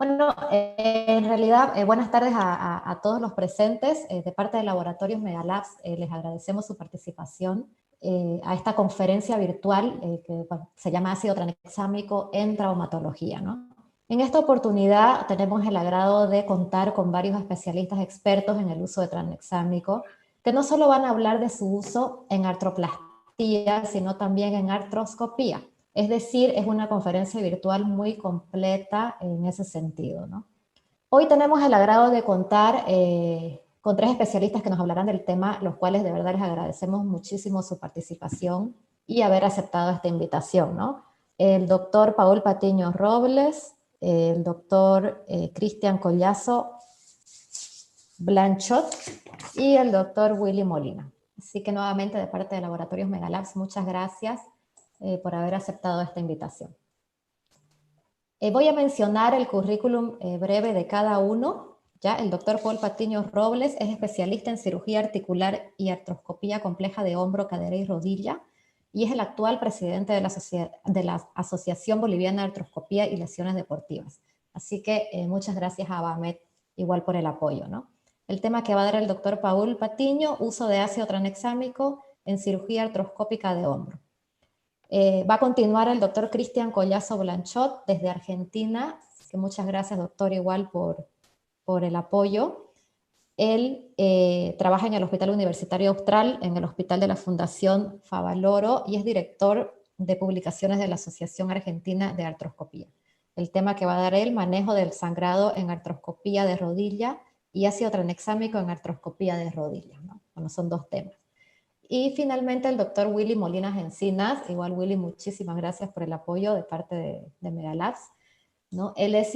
Bueno, en realidad, buenas tardes a todos los presentes. De parte de Laboratorios Megalabs, les agradecemos su participación a esta conferencia virtual que se llama Ácido tranexámico en traumatología, ¿no? En esta oportunidad tenemos el agrado de contar con varios especialistas expertos en el uso de tranexámico, que no solo van a hablar de su uso en artroplastía, sino también en artroscopía. Es decir, es una conferencia virtual muy completa en ese sentido, ¿no? Hoy tenemos el agrado de contar con tres especialistas que nos hablarán del tema, los cuales de verdad les agradecemos muchísimo su participación y haber aceptado esta invitación, ¿no? El doctor Paul Patiño Robles, el doctor Cristian Collazo Blanchot y el doctor Willy Molina. Así que nuevamente de parte de Laboratorios Megalabs, muchas gracias por haber aceptado esta invitación. Voy a mencionar el currículum breve de cada uno. ¿Ya? El doctor Paul Patiño Robles es especialista en cirugía articular y artroscopía compleja de hombro, cadera y rodilla, y es el actual presidente de la Asociación Boliviana de Artroscopía y Lesiones Deportivas. Así que muchas gracias a Abamed igual por el apoyo, ¿no? El tema que va a dar el doctor Paul Patiño, uso de ácido tranexámico en cirugía artroscópica de hombro. Va a continuar el doctor Cristian Collazo Blanchot desde Argentina, que muchas gracias doctor igual por el apoyo. Él trabaja en el Hospital Universitario Austral, en el Hospital de la Fundación Favaloro, y es director de publicaciones de la Asociación Argentina de Artroscopía. El tema que va a dar él, manejo del sangrado en artroscopía de rodilla y ácido tranexámico en artroscopía de rodilla, ¿no? Bueno, son dos temas. Y finalmente el doctor Willy Molinas Encinas. Igual Willy, muchísimas gracias por el apoyo de parte de Megalabs, ¿no? Él es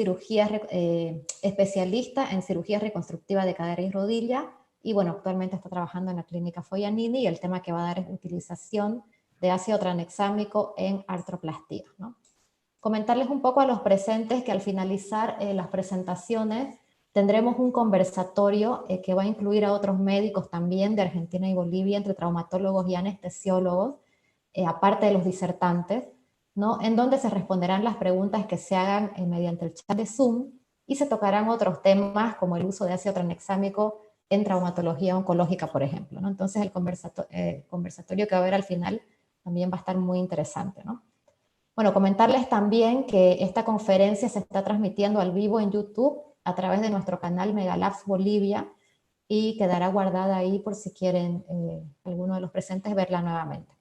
especialista en cirugía reconstructiva de cadera y rodilla, y bueno, actualmente está trabajando en la clínica Foyanini, y el tema que va a dar es utilización de ácido tranexámico en artroplastía, ¿no? Comentarles un poco a los presentes que al finalizar las presentaciones tendremos un conversatorio que va a incluir a otros médicos también de Argentina y Bolivia, entre traumatólogos y anestesiólogos, aparte de los disertantes, ¿no? En donde se responderán las preguntas que se hagan mediante el chat de Zoom, y se tocarán otros temas como el uso de ácido tranexámico en traumatología oncológica, por ejemplo, ¿no? Entonces el conversatorio que va a haber al final también va a estar muy interesante, ¿no? Bueno, comentarles también que esta conferencia se está transmitiendo al vivo en YouTube a través de nuestro canal Megalabs Bolivia, y quedará guardada ahí por si quieren alguno de los presentes verla nuevamente.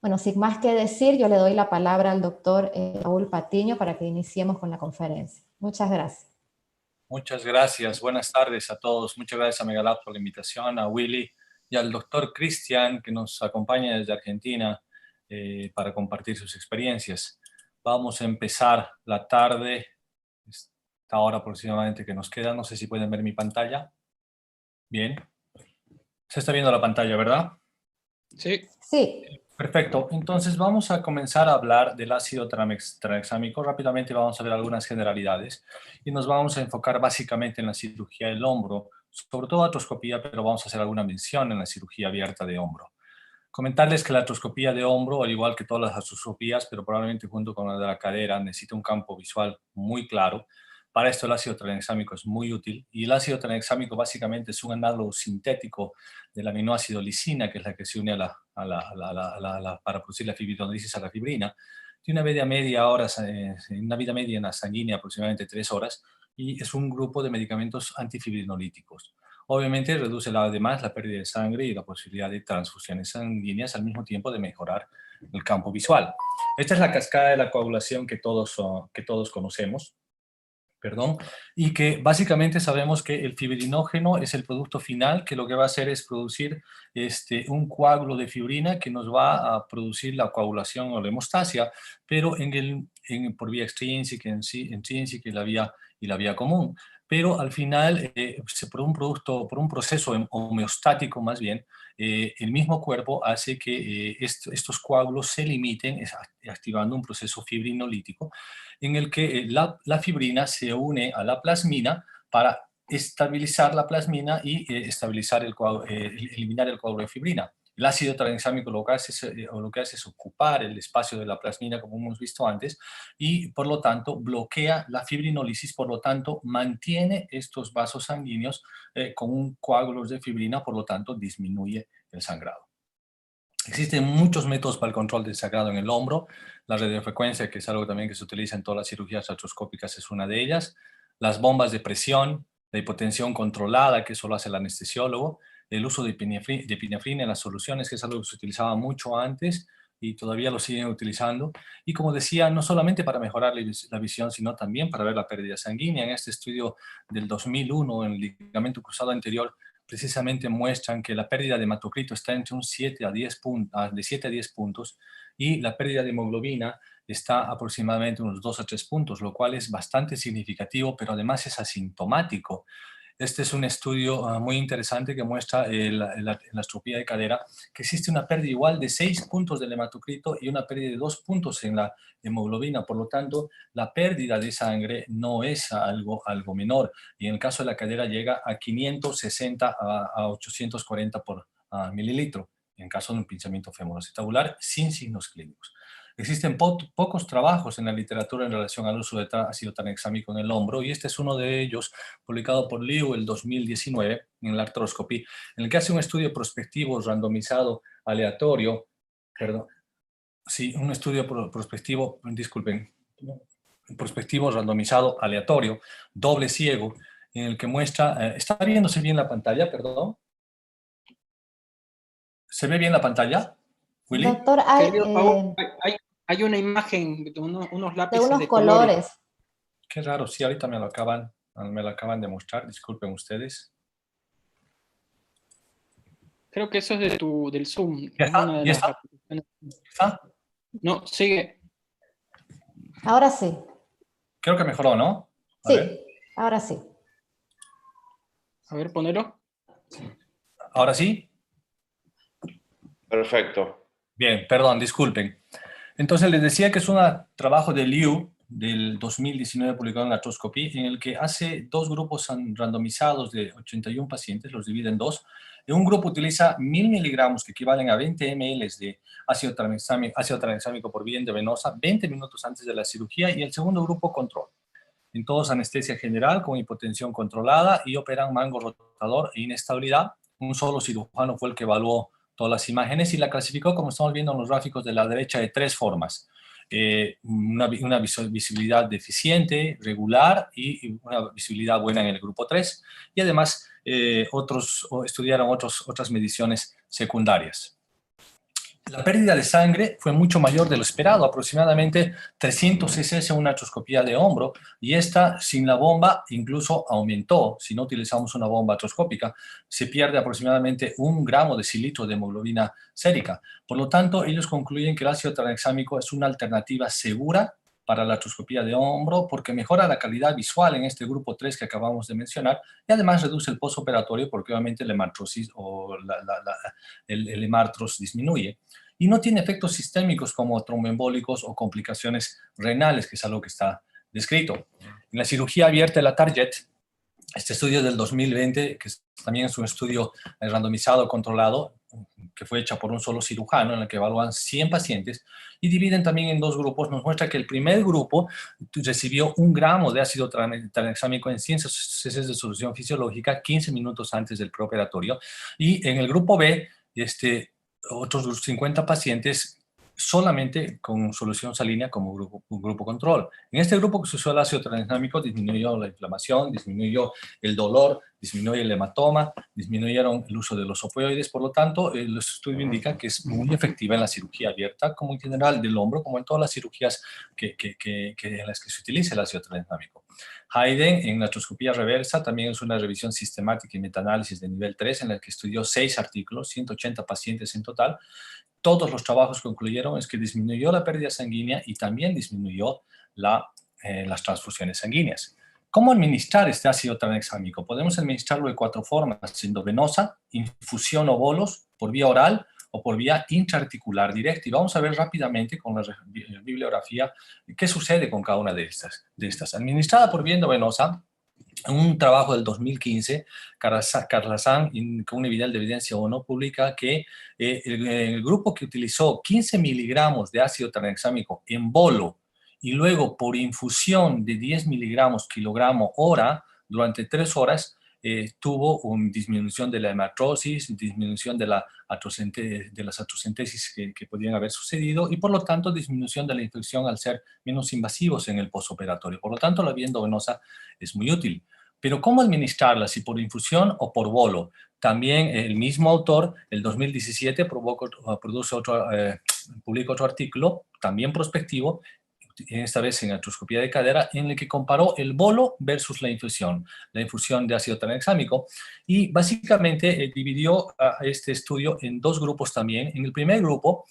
Bueno, sin más que decir, yo le doy la palabra al doctor Paul Patiño para que iniciemos con la conferencia. Muchas gracias. Muchas gracias. Buenas tardes a todos. Muchas gracias a Megalabs por la invitación, a Willy y al doctor Cristian, que nos acompaña desde Argentina para compartir sus experiencias. Vamos a empezar la tarde, esta hora aproximadamente que nos queda. No sé si pueden ver mi pantalla. Bien. Se está viendo la pantalla, ¿verdad? Sí. Sí. Perfecto. Entonces vamos a comenzar a hablar del ácido tranexámico. Rápidamente vamos a ver algunas generalidades y nos vamos a enfocar básicamente en la cirugía del hombro, sobre todo artroscopía, pero vamos a hacer alguna mención en la cirugía abierta de hombro. Comentarles que la artroscopía de hombro, al igual que todas las artroscopías, pero probablemente junto con la de la cadera, necesita un campo visual muy claro. Para esto el ácido tranexámico es muy útil, y el ácido tranexámico básicamente es un análogo sintético del aminoácido lisina, que es la que se une para producir la fibrinolisis a la fibrina. Tiene una una vida media en la sanguínea aproximadamente 3 horas, y es un grupo de medicamentos antifibrinolíticos. Obviamente reduce además la pérdida de sangre y la posibilidad de transfusiones sanguíneas, al mismo tiempo de mejorar el campo visual. Esta es la cascada de la coagulación que todos conocemos. Y que básicamente sabemos que el fibrinógeno es el producto final, que lo que va a hacer es producir un coágulo de fibrina que nos va a producir la coagulación o la hemostasia, pero por vía extrínseca, intrínseca y la vía común. Pero al final, por un proceso homeostático más bien, el mismo cuerpo hace que estos coágulos se limiten, activando un proceso fibrinolítico, en el que la fibrina se une a la plasmina para estabilizar la plasmina y eliminar el coágulo de fibrina. El ácido tranexámico lo que hace es ocupar el espacio de la plasmina, como hemos visto antes, y por lo tanto bloquea la fibrinólisis, por lo tanto mantiene estos vasos sanguíneos con un coágulo de fibrina, por lo tanto disminuye el sangrado. Existen muchos métodos para el control del sangrado en el hombro. La radiofrecuencia, que es algo también que se utiliza en todas las cirugías artroscópicas, es una de ellas. Las bombas de presión, la hipotensión controlada, que eso lo hace el anestesiólogo. El uso de epinefrina en las soluciones, que es algo que se utilizaba mucho antes y todavía lo siguen utilizando. Y como decía, no solamente para mejorar la visión, sino también para ver la pérdida sanguínea. En este estudio del 2001, en el ligamento cruzado anterior, precisamente muestran que la pérdida de hematocrito está entre un 7 a 10 de 7 a 10 puntos y la pérdida de hemoglobina está aproximadamente unos 2 a 3 puntos, lo cual es bastante significativo, pero además es asintomático. Este es un estudio muy interesante que muestra en la atrofia de cadera que existe una pérdida igual de 6 puntos del hematocrito y una pérdida de 2 puntos en la hemoglobina. Por lo tanto, la pérdida de sangre no es algo menor. Y en el caso de la cadera llega a 560 a 840 por mililitro, en caso de un pinzamiento femoroacetabular sin signos clínicos. Existen pocos trabajos en la literatura en relación al uso de ácido tranexámico en el hombro, y este es uno de ellos, publicado por Liu el 2019 en la artroscopy, en el que hace un estudio prospectivo randomizado aleatorio, perdón, sí, un estudio prospectivo, disculpen, prospectivo randomizado aleatorio, doble ciego, en el que muestra, ¿está viéndose bien la pantalla, perdón? ¿Se ve bien la pantalla, Willy? Doctor, hay una imagen de unos lápices de unos de colores. Qué raro, sí, ahorita me lo acaban de mostrar, disculpen ustedes. Creo que eso es del Zoom. ¿Ya está? ¿Ya está? ¿Está? No, sigue. Ahora sí. Creo que mejoró, ¿no? Sí, ahora sí. A ver, ponelo. ¿Ahora sí? Perfecto. Bien, perdón, disculpen. Entonces les decía que es un trabajo de Liu del 2019 publicado en la artroscopy, en el que hace dos grupos randomizados de 81 pacientes, los divide en dos. En un grupo utiliza 1000 miligramos, que equivalen a 20 ml de ácido tranexámico por vía endovenosa, 20 minutos antes de la cirugía, y el segundo grupo control. En todos anestesia general con hipotensión controlada y operan mango rotador e inestabilidad. Un solo cirujano fue el que evaluó todas las imágenes y la clasificó, como estamos viendo en los gráficos de la derecha, de tres formas. Una visibilidad deficiente, regular, y una visibilidad buena en el grupo 3. Y además estudiaron otras mediciones secundarias. La pérdida de sangre fue mucho mayor de lo esperado, aproximadamente 300 cc en una artroscopía de hombro, y esta sin la bomba incluso aumentó. Si no utilizamos una bomba artroscópica, se pierde aproximadamente 1 gramo de cilitro de hemoglobina sérica. Por lo tanto, ellos concluyen que el ácido tranexámico es una alternativa segura para la artroscopía de hombro porque mejora la calidad visual en este grupo 3 que acabamos de mencionar, y además reduce el postoperatorio porque obviamente la hemartrosis o el hemartros disminuye. Y no tiene efectos sistémicos como tromboembólicos o complicaciones renales, que es algo que está descrito. En la cirugía abierta de la Target, este estudio del 2020, que también es un estudio randomizado controlado, que fue hecha por un solo cirujano, en el que evalúan 100 pacientes y dividen también en dos grupos, nos muestra que el primer grupo recibió 1 gramo de ácido tranexámico en 100 cc de solución fisiológica 15 minutos antes del preoperatorio, y en el grupo B, otros 50 pacientes solamente con solución salina como grupo control. En este grupo que se usó el ácido tranexámico disminuyó la inflamación, disminuyó el dolor, disminuyó el hematoma, disminuyeron el uso de los opioides. Por lo tanto, el estudio indica que es muy efectiva en la cirugía abierta, como en general del hombro, como en todas las cirugías en las que se utiliza el ácido tranexámico. Hayden, en la artroscopía reversa, también es una revisión sistemática y metaanálisis de nivel 3, en la que estudió 6 artículos, 180 pacientes en total. Todos los trabajos concluyeron es que disminuyó la pérdida sanguínea y también disminuyó las transfusiones sanguíneas. ¿Cómo administrar este ácido tranexámico? Podemos administrarlo de 4 formas: endovenosa, infusión o bolos, por vía oral o por vía intraarticular directa. Y vamos a ver rápidamente con la bibliografía qué sucede con cada una de estas. Administrada por vía endovenosa, un trabajo del 2015, Carlazán, con un nivel de evidencia 1, publica que el grupo que utilizó 15 miligramos de ácido tranexámico en bolo y luego por infusión de 10 miligramos kilogramo hora durante 3 horas, tuvo una disminución de la hematrosis, disminución de, de las atrocentesis que podían haber sucedido y por lo tanto disminución de la infección al ser menos invasivos en el postoperatorio. Por lo tanto, la vía endovenosa es muy útil. Pero ¿cómo administrarla? Si por infusión o por bolo. También el mismo autor, el 2017, publica otro artículo, también prospectivo, esta vez en artroscopía de cadera, en el que comparó el bolo versus la infusión de ácido tranexámico, y básicamente dividió este estudio en dos grupos también. En el primer grupo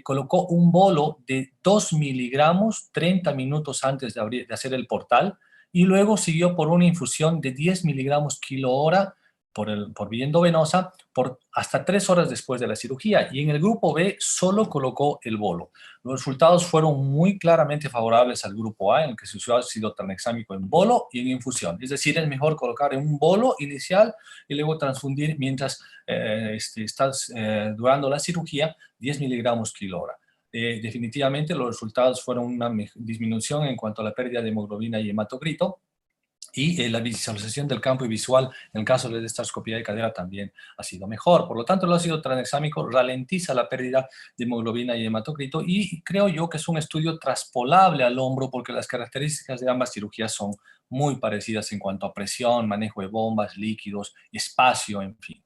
colocó un bolo de 2 miligramos 30 minutos antes de hacer el portal, y luego siguió por una infusión de 10 miligramos kilo hora por vía endovenosa por hasta 3 horas después de la cirugía. Y en el grupo B solo colocó el bolo. Los resultados fueron muy claramente favorables al grupo A, en el que se usó ácido tranexámico en bolo y en infusión. Es decir, es mejor colocar en un bolo inicial y luego transfundir mientras estás durando la cirugía 10 miligramos kilo hora. Definitivamente los resultados fueron una disminución en cuanto a la pérdida de hemoglobina y hematocrito, y la visualización del campo visual en el caso de la artroscopía de cadera también ha sido mejor. Por lo tanto, el ácido tranexámico ralentiza la pérdida de hemoglobina y hematocrito, y creo yo que es un estudio traspolable al hombro porque las características de ambas cirugías son muy parecidas en cuanto a presión, manejo de bombas, líquidos, espacio, en fin.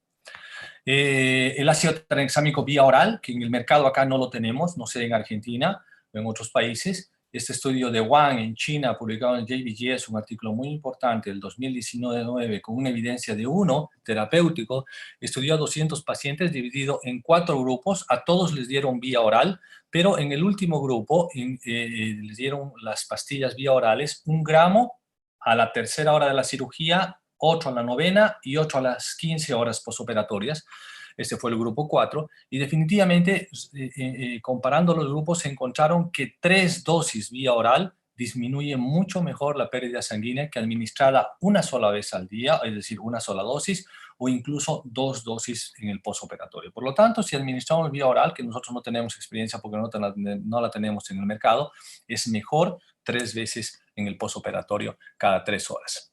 El ácido tranexámico vía oral, que en el mercado acá no lo tenemos, no sé en Argentina o en otros países. Este estudio de Wang en China, publicado en JBJ, es un artículo muy importante del 2019 con una evidencia de 1 terapéutico. Estudió a 200 pacientes dividido en 4 grupos. A todos les dieron vía oral, pero en el último grupo les dieron las pastillas vía orales, 1 gramo a la tercera hora de la cirugía, 8 a la novena y 8 a las 15 horas posoperatorias. Este fue el grupo 4, y definitivamente comparando los grupos se encontraron que 3 dosis vía oral disminuyen mucho mejor la pérdida sanguínea que administrarla una sola vez al día, es decir, una sola dosis, o incluso 2 dosis en el posoperatorio. Por lo tanto, si administramos vía oral, que nosotros no tenemos experiencia porque no la tenemos en el mercado, es mejor 3 veces en el posoperatorio cada 3 horas.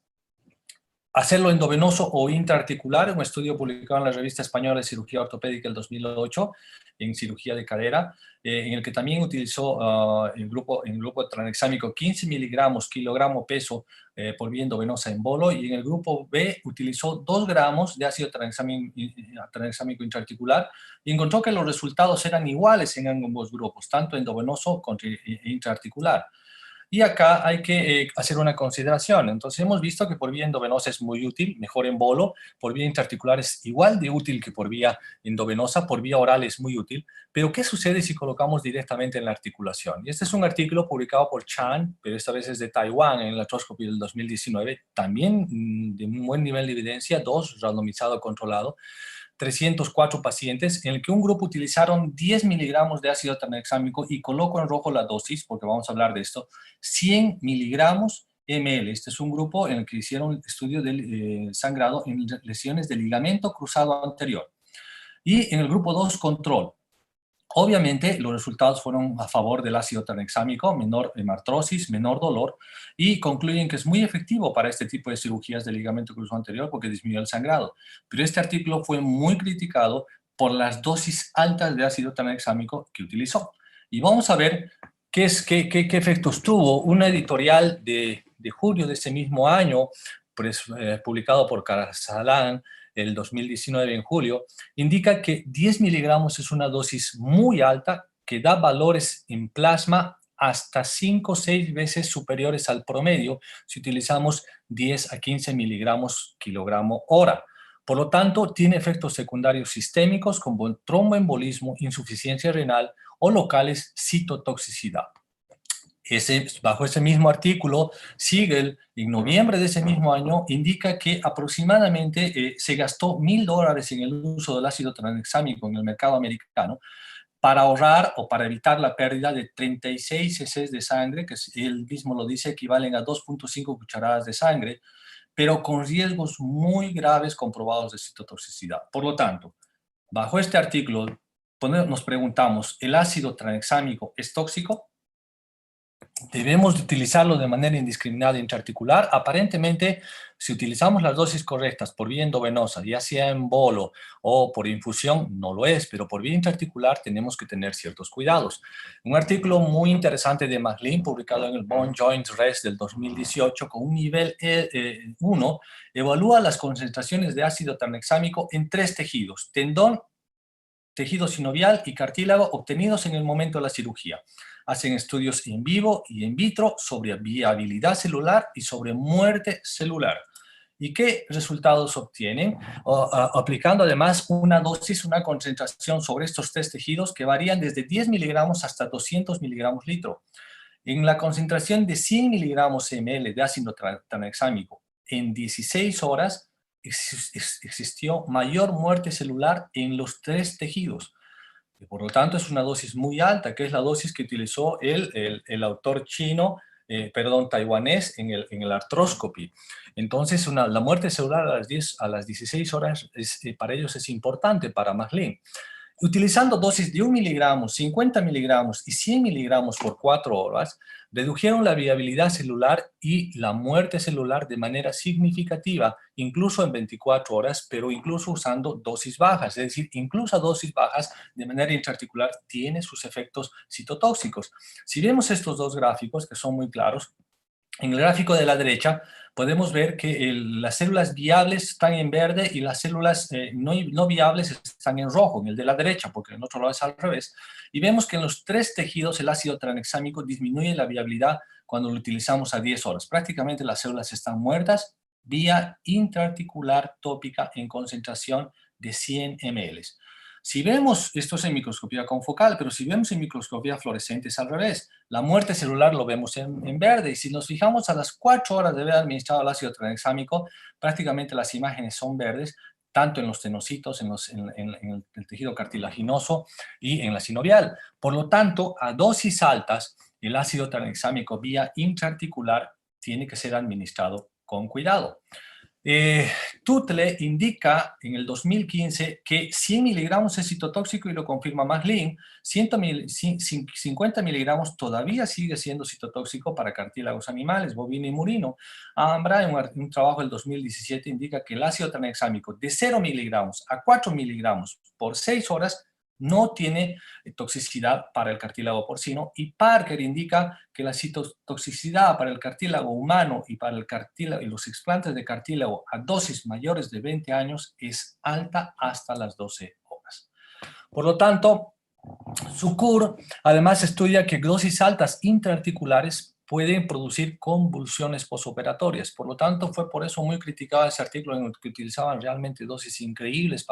Hacerlo endovenoso o intraarticular, un estudio publicado en la revista española de cirugía ortopédica el 2008, en cirugía de cadera, en el que también utilizó el grupo tranexámico 15 miligramos kilogramo peso por vía endovenosa en bolo, y en el grupo B utilizó 2 gramos de ácido tranexámico intraarticular, y encontró que los resultados eran iguales en ambos grupos, tanto endovenoso como intraarticular. Y acá hay que hacer una consideración. Entonces hemos visto que por vía endovenosa es muy útil, mejor en bolo, por vía intraarticular es igual de útil que por vía endovenosa, por vía oral es muy útil, pero ¿qué sucede si colocamos directamente en la articulación? Y este es un artículo publicado por Chan, pero esta vez es de Taiwán, en la artroscopía del 2019, también de un buen nivel de evidencia, 2, randomizado controlado, 304 pacientes, en el que un grupo utilizaron 10 miligramos de ácido tranexámico, y coloco en rojo la dosis porque vamos a hablar de esto, 100 miligramos ml. Este es un grupo en el que hicieron estudio del sangrado en lesiones del ligamento cruzado anterior. Y en el grupo 2, control. Obviamente, los resultados fueron a favor del ácido tranexámico, menor hemartrosis, menor dolor, y concluyen que es muy efectivo para este tipo de cirugías del ligamento cruzado anterior porque disminuyó el sangrado. Pero este artículo fue muy criticado por las dosis altas de ácido tranexámico que utilizó. Y vamos a ver qué efectos tuvo. Una editorial de julio de ese mismo año, pues, publicado por Carlazán el 2019 en julio, indica que 10 miligramos es una dosis muy alta que da valores en plasma hasta 5 o 6 veces superiores al promedio si utilizamos 10 a 15 miligramos kilogramo hora. Por lo tanto, tiene efectos secundarios sistémicos como tromboembolismo, insuficiencia renal o locales citotoxicidad. Bajo ese mismo artículo, Siegel, en noviembre de ese mismo año, indica que aproximadamente se gastó $1,000 en el uso del ácido tranexámico en el mercado americano para ahorrar o para evitar la pérdida de 36 cc de sangre, que él mismo lo dice, equivalen a 2.5 cucharadas de sangre, pero con riesgos muy graves comprobados de citotoxicidad. Por lo tanto, bajo este artículo nos preguntamos, ¿el ácido tranexámico es tóxico? ¿Debemos de utilizarlo de manera indiscriminada e intraarticular? Aparentemente, si utilizamos las dosis correctas por vía endovenosa, ya sea en bolo o por infusión, no lo es, pero por vía intraarticular tenemos que tener ciertos cuidados. Un artículo muy interesante de McLean, publicado en el Bone Joint Rest del 2018, con un nivel 1, evalúa las concentraciones de ácido tranexámico en 3 tejidos: tendón, tejido sinovial y cartílago, obtenidos en el momento de la cirugía. Hacen estudios in vivo y in vitro sobre viabilidad celular y sobre muerte celular. ¿Y qué resultados obtienen? Aplicando además una dosis, una concentración sobre estos 3 tejidos que varían desde 10 miligramos hasta 200 miligramos litro. En la concentración de 100 miligramos ml de ácido tranexámico en 16 horas, existió mayor muerte celular en los 3 tejidos. Y por lo tanto, es una dosis muy alta, que es la dosis que utilizó el autor chino, taiwanés, en el arthroscopy. Entonces, la muerte celular a las 16 horas para ellos es importante, para McLean. Utilizando dosis de 1 miligramo, 50 miligramos y 100 miligramos por 4 horas, redujeron la viabilidad celular y la muerte celular de manera significativa, incluso en 24 horas, pero incluso usando dosis bajas. Es decir, incluso a dosis bajas de manera intraarticular tiene sus efectos citotóxicos. Si vemos estos dos gráficos, que son muy claros, en el gráfico de la derecha podemos ver que las células viables están en verde y las células no viables están en rojo, en el de la derecha, porque en el otro lado es al revés. Y vemos que en los 3 tejidos el ácido tranexámico disminuye la viabilidad cuando lo utilizamos a 10 horas. Prácticamente las células están muertas vía intraarticular tópica en concentración de 100 ml. Si vemos, esto es en microscopía confocal, pero si vemos en microscopía fluorescente es al revés. La muerte celular lo vemos en verde, y si nos fijamos a las 4 horas de haber administrado el ácido tranexámico, prácticamente las imágenes son verdes, tanto en los tenocitos, en el tejido cartilaginoso y en la sinovial. Por lo tanto, a dosis altas, el ácido tranexámico vía intraarticular tiene que ser administrado con cuidado. Tutle indica en el 2015 que 100 miligramos es citotóxico y lo confirma McLean. 50 miligramos todavía sigue siendo citotóxico para cartílagos animales, bovino y murino. Ambra, en un trabajo del 2017, indica que el ácido tranexámico de 0 miligramos a 4 miligramos por 6 horas no tiene toxicidad para el cartílago porcino, y Parker indica que la citotoxicidad para el cartílago humano y para el cartílago y los explantes de cartílago a dosis mayores de 20 años es alta hasta las 12 horas. Por lo tanto, Sucur además estudia que dosis altas intraarticulares pueden producir convulsiones posoperatorias. Por lo tanto, fue por eso muy criticado ese artículo en el que utilizaban realmente dosis increíbles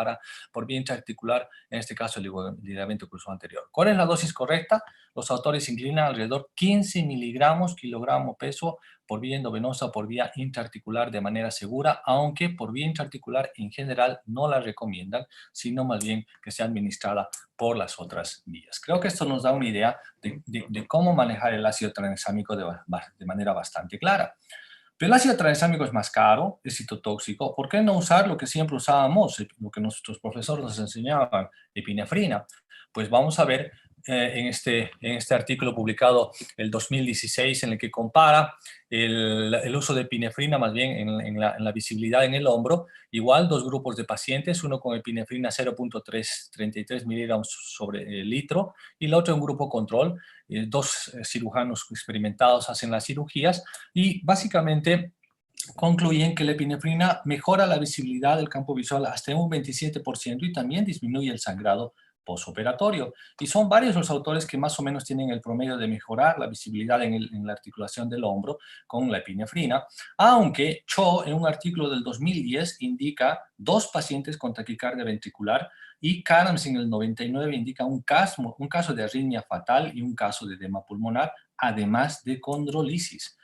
por vía intraarticular, en este caso el ligamento cruzado anterior. ¿Cuál es la dosis correcta? Los autores inclinan alrededor 15 miligramos kilogramo peso por vía endovenosa o por vía intraarticular de manera segura, aunque por vía intraarticular en general no la recomiendan, sino más bien que sea administrada por las otras vías. Creo que esto nos da una idea de cómo manejar el ácido tranexámico de manera bastante clara. Pero el ácido tranexámico es más caro, es citotóxico. ¿Por qué no usar lo que siempre usábamos, lo que nuestros profesores nos enseñaban, epinefrina? Pues vamos a ver en este artículo publicado el 2016, en el que compara el uso de epinefrina más bien en la visibilidad en el hombro. Igual, 2 grupos de pacientes, uno con epinefrina 0.33 miligramos sobre litro y el otro un grupo control. 2 cirujanos experimentados hacen las cirugías y básicamente concluyen que la epinefrina mejora la visibilidad del campo visual hasta un 27% y también disminuye el sangrado postoperatorio. Y son varios los autores que más o menos tienen el promedio de mejorar la visibilidad en la articulación del hombro con la epinefrina, aunque Cho, en un artículo del 2010, indica 2 pacientes con taquicardia ventricular, y Carams en el 99 indica un caso de arritmia fatal y un caso de edema pulmonar, además de condrolisis.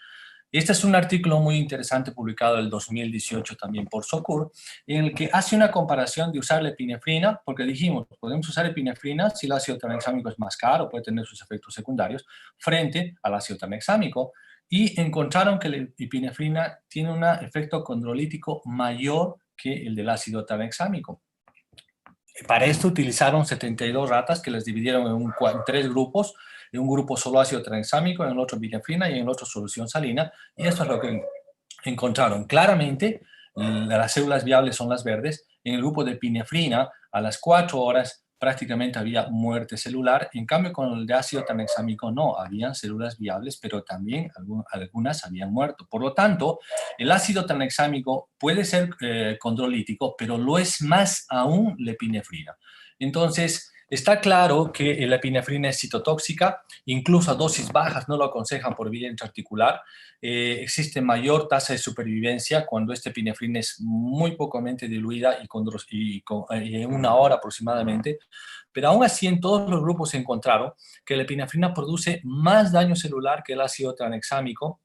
Este es un artículo muy interesante publicado en el 2018 también por Sucur, en el que hace una comparación de usar la epinefrina, porque dijimos, podemos usar epinefrina si el ácido tranexámico es más caro, puede tener sus efectos secundarios, frente al ácido tranexámico. y encontraron que la epinefrina tiene un efecto condrolítico mayor que el del ácido tranexámico. Para esto utilizaron 72 ratas que las dividieron en 3 grupos, en un grupo solo ácido tranexámico, en el otro epinefrina y en el otro solución salina, y esto es lo que encontraron. Claramente, las células viables son las verdes. En el grupo de epinefrina, a las 4 horas prácticamente había muerte celular. En cambio, con el de ácido tranexámico no, habían células viables, pero también algunas habían muerto. Por lo tanto, el ácido tranexámico puede ser condrolítico, pero lo es más aún la epinefrina. Entonces, está claro que la epinefrina es citotóxica, incluso a dosis bajas no lo aconsejan por vía intraarticular. Existe mayor tasa de supervivencia cuando esta epinefrina es muy pocamente diluida y en una hora aproximadamente, pero aún así en todos los grupos se encontraron que la epinefrina produce más daño celular que el ácido tranexámico.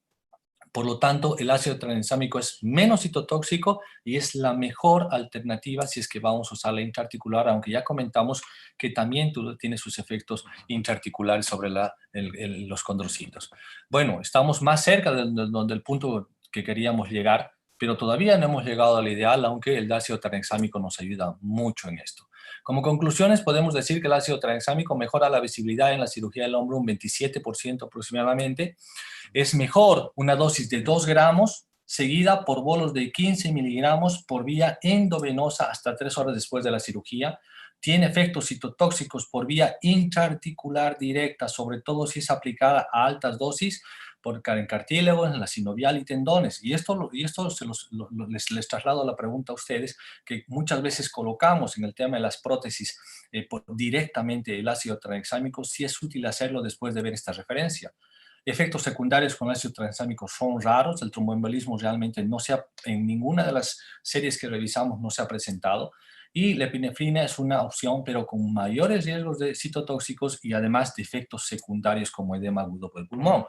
Por lo tanto, el ácido tranexámico es menos citotóxico y es la mejor alternativa si es que vamos a usar la intraarticular, aunque ya comentamos que también tiene sus efectos intraarticulares sobre los condrocitos. Bueno, estamos más cerca del punto que queríamos llegar, pero todavía no hemos llegado al ideal, aunque el ácido tranexámico nos ayuda mucho en esto. Como conclusiones, podemos decir que el ácido tranexámico mejora la visibilidad en la cirugía del hombro un 27% aproximadamente. Es mejor una dosis de 2 gramos seguida por bolos de 15 miligramos por vía endovenosa hasta 3 horas después de la cirugía. Tiene efectos citotóxicos por vía intraarticular directa, sobre todo si es aplicada a altas dosis en cartílagos, en la sinovial y tendones. Y esto les traslado la pregunta a ustedes, que muchas veces colocamos en el tema de las prótesis directamente el ácido tranexámico, si es útil hacerlo después de ver esta referencia. Efectos secundarios con ácido tranexámico son raros, el tromboembolismo realmente en ninguna de las series que revisamos no se ha presentado, y la epinefrina es una opción, pero con mayores riesgos de citotóxicos y además de efectos secundarios como edema agudo del pulmón.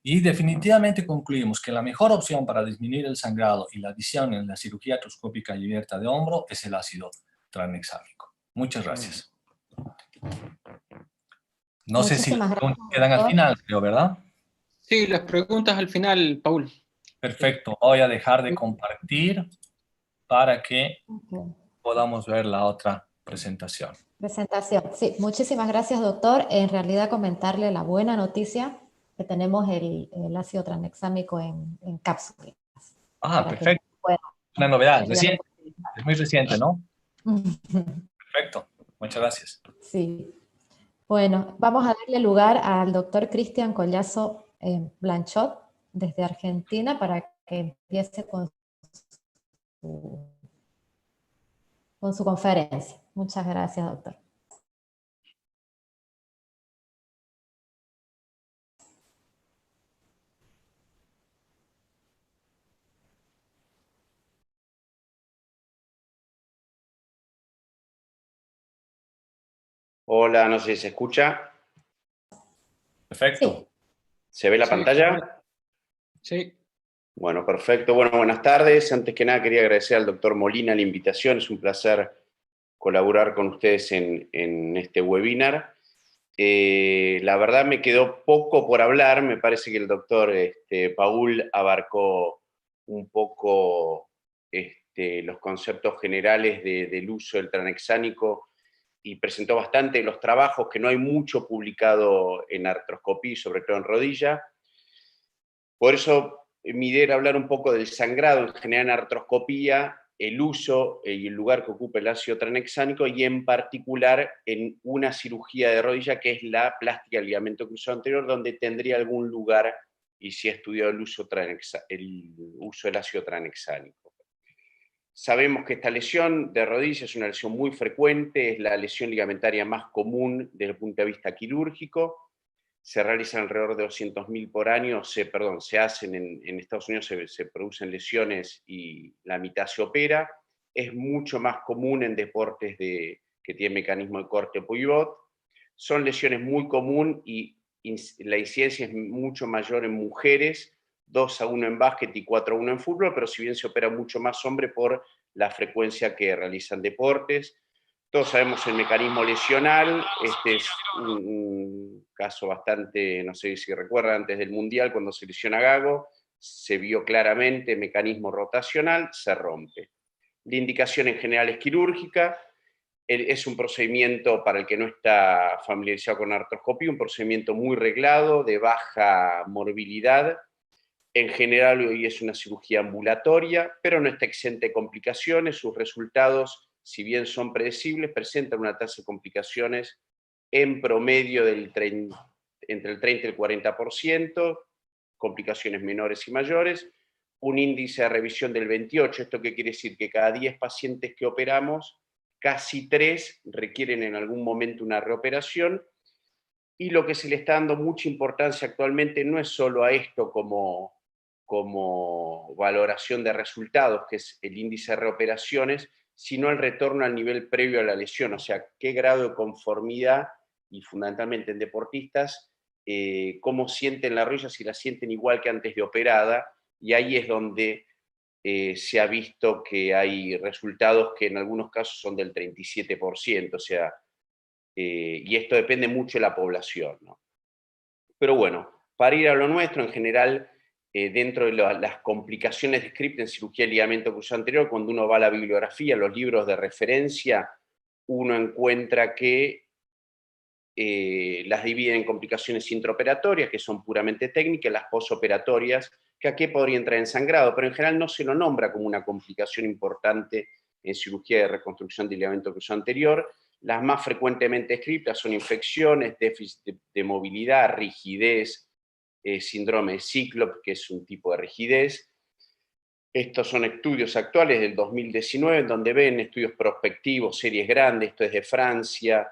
Y definitivamente concluimos que la mejor opción para disminuir el sangrado y la adición en la cirugía artroscópica y abierta de hombro es el ácido tranexámico. Muchas gracias. No sé si las preguntas quedan al final, creo, ¿verdad? Sí, las preguntas al final, Paul. Perfecto. Voy a dejar de compartir para que podamos ver la otra presentación. Presentación. Sí, muchísimas gracias, doctor. En realidad, comentarle la buena noticia que tenemos el ácido tranexámico en cápsulas. Ah, perfecto. Una novedad, reciente. Es muy reciente, ¿no? Perfecto. Muchas gracias. Sí. Bueno, vamos a darle lugar al doctor Cristian Collazo Blanchot, desde Argentina, para que empiece con su conferencia. Muchas gracias, doctor. Hola, no sé si se escucha. Perfecto. Sí. ¿Se ve la pantalla? Sí. Bueno, perfecto. Bueno, buenas tardes. Antes que nada quería agradecer al doctor Molina la invitación. Es un placer colaborar con ustedes en este webinar. La verdad me quedó poco por hablar. Me parece que el doctor Paul abarcó un poco los conceptos generales del uso del tranexámico y presentó bastante los trabajos, que no hay mucho publicado en artroscopía, sobre todo en rodilla. Por eso mi idea era hablar un poco del sangrado en general en artroscopía, el uso y el lugar que ocupa el ácido tranexámico, y en particular en una cirugía de rodilla que es la plástica del ligamento cruzado anterior, donde tendría algún lugar y si ha estudiado el uso del ácido tranexámico. Sabemos que esta lesión de rodilla es una lesión muy frecuente, es la lesión ligamentaria más común desde el punto de vista quirúrgico. Se realizan alrededor de 200.000 por año, se hacen en Estados Unidos, se producen lesiones y la mitad se opera. Es mucho más común en deportes que tienen mecanismo de corte o pivot. Son lesiones muy comunes y la incidencia es mucho mayor en mujeres, 2-1 en básquet y 4-1 en fútbol, pero si bien se opera mucho más hombre por la frecuencia que realizan deportes. Todos sabemos el mecanismo lesional. Este es un caso bastante, no sé si recuerdan, antes del Mundial, cuando se lesiona Gago, se vio claramente mecanismo rotacional, se rompe. La indicación en general es quirúrgica. Es un procedimiento, para el que no está familiarizado con artroscopía, un procedimiento muy reglado, de baja morbilidad. En general hoy es una cirugía ambulatoria, pero no está exenta de complicaciones. Sus resultados, si bien son predecibles, presentan una tasa de complicaciones en promedio entre el 30 y el 40%, complicaciones menores y mayores, un índice de revisión del 28%. ¿Esto qué quiere decir? Que cada 10 pacientes que operamos, casi 3 requieren en algún momento una reoperación, y lo que se le está dando mucha importancia actualmente no es solo a esto como valoración de resultados, que es el índice de reoperaciones, sino el retorno al nivel previo a la lesión, o sea, qué grado de conformidad, y fundamentalmente en deportistas, cómo sienten la rodilla, si la sienten igual que antes de operada, y ahí es donde se ha visto que hay resultados que en algunos casos son del 37%, o sea, y esto depende mucho de la población, ¿no? Pero bueno, para ir a lo nuestro, en general, dentro de las complicaciones descritas en cirugía de ligamento cruzado anterior, cuando uno va a la bibliografía, los libros de referencia, uno encuentra que las dividen en complicaciones intraoperatorias, que son puramente técnicas, las posoperatorias, que aquí podría entrar en sangrado, pero en general no se lo nombra como una complicación importante en cirugía de reconstrucción de ligamento cruzado anterior. Las más frecuentemente escritas son infecciones, déficit de movilidad, rigidez, síndrome de Cíclope, que es un tipo de rigidez. Estos son estudios actuales del 2019, donde ven estudios prospectivos, series grandes, esto es de Francia,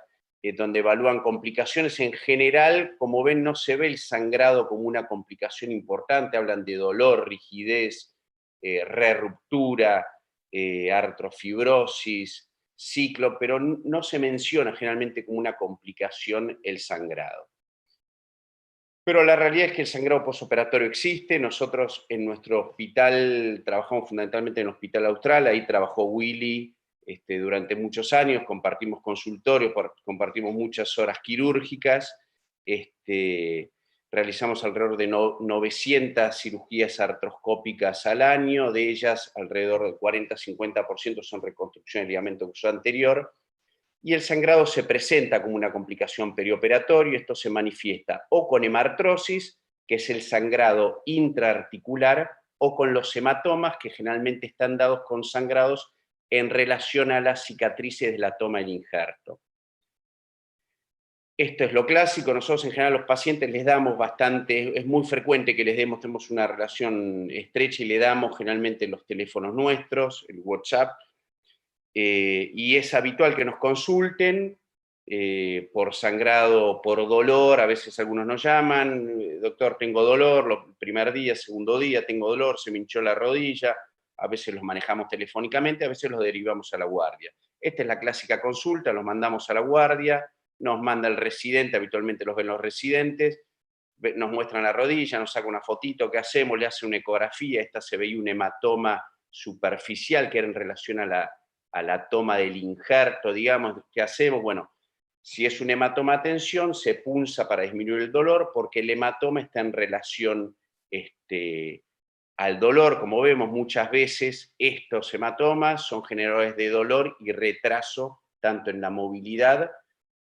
donde evalúan complicaciones. En general, como ven, no se ve el sangrado como una complicación importante, hablan de dolor, rigidez, reruptura, artrofibrosis, ciclo, pero no se menciona generalmente como una complicación el sangrado. Pero la realidad es que el sangrado postoperatorio existe. Nosotros en nuestro hospital trabajamos fundamentalmente en el Hospital Austral, ahí trabajó Willy durante muchos años, compartimos consultorios, compartimos muchas horas quirúrgicas, realizamos alrededor de 900 cirugías artroscópicas al año, de ellas alrededor del 40-50% son reconstrucción de ligamento cruzado anterior, y el sangrado se presenta como una complicación perioperatoria. Esto se manifiesta o con hemartrosis, que es el sangrado intraarticular, o con los hematomas, que generalmente están dados con sangrados en relación a las cicatrices de la toma del injerto. Esto es lo clásico. Nosotros en general a los pacientes les damos bastante, es muy frecuente que les demos, tenemos una relación estrecha y le damos generalmente los teléfonos nuestros, el WhatsApp, y es habitual que nos consulten por sangrado, por dolor. A veces algunos nos llaman, doctor, tengo dolor, el primer día, segundo día, tengo dolor, se me hinchó la rodilla. A veces los manejamos telefónicamente, a veces los derivamos a la guardia. Esta es la clásica consulta, los mandamos a la guardia, nos manda el residente, habitualmente los ven los residentes, nos muestran la rodilla, nos saca una fotito, ¿qué hacemos? Le hace una ecografía, esta se veía un hematoma superficial que era en relación a la toma del injerto, digamos. ¿Qué hacemos? Bueno, si es un hematoma a tensión, se punza para disminuir el dolor, porque el hematoma está en relación al dolor. Como vemos muchas veces, estos hematomas son generadores de dolor y retraso, tanto en la movilidad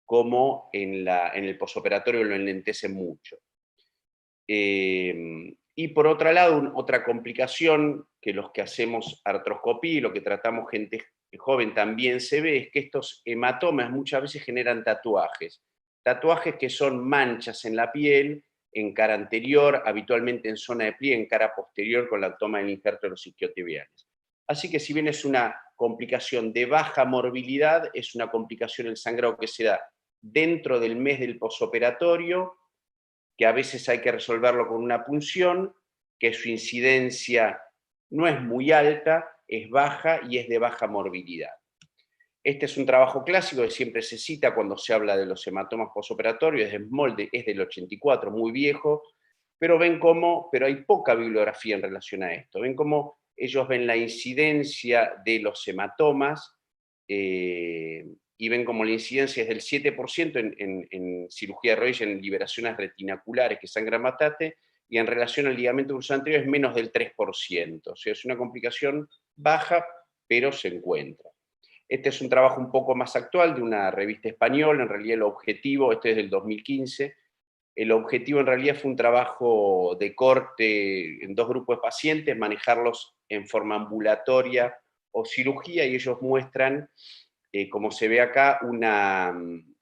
como en el posoperatorio, lo enlentecen mucho. Y por otro lado, otra complicación que los que hacemos artroscopía y lo que tratamos gente joven también se ve, es que estos hematomas muchas veces generan tatuajes. Tatuajes que son manchas en la piel, en cara anterior, habitualmente en zona de pliegue, en cara posterior con la toma del injerto de los isquiotibiales. Así que si bien es una complicación de baja morbilidad, es una complicación el sangrado que se da dentro del mes del posoperatorio, que a veces hay que resolverlo con una punción, que su incidencia no es muy alta, es baja y es de baja morbilidad. Este es un trabajo clásico que siempre se cita cuando se habla de los hematomas posoperatorios, es del 84, muy viejo, pero pero hay poca bibliografía en relación a esto. Ven cómo ellos ven la incidencia de los hematomas, y y ven como la incidencia es del 7% en cirugía de rodilla, en liberaciones retinaculares que sangran bastante, y en relación al ligamento cruzado anterior es menos del 3%. O sea, es una complicación baja, pero se encuentra. Este es un trabajo un poco más actual de una revista española. En realidad el objetivo, este es del 2015, el objetivo en realidad fue un trabajo de corte en 2 grupos de pacientes, manejarlos en forma ambulatoria o cirugía, y ellos muestran, como se ve acá, una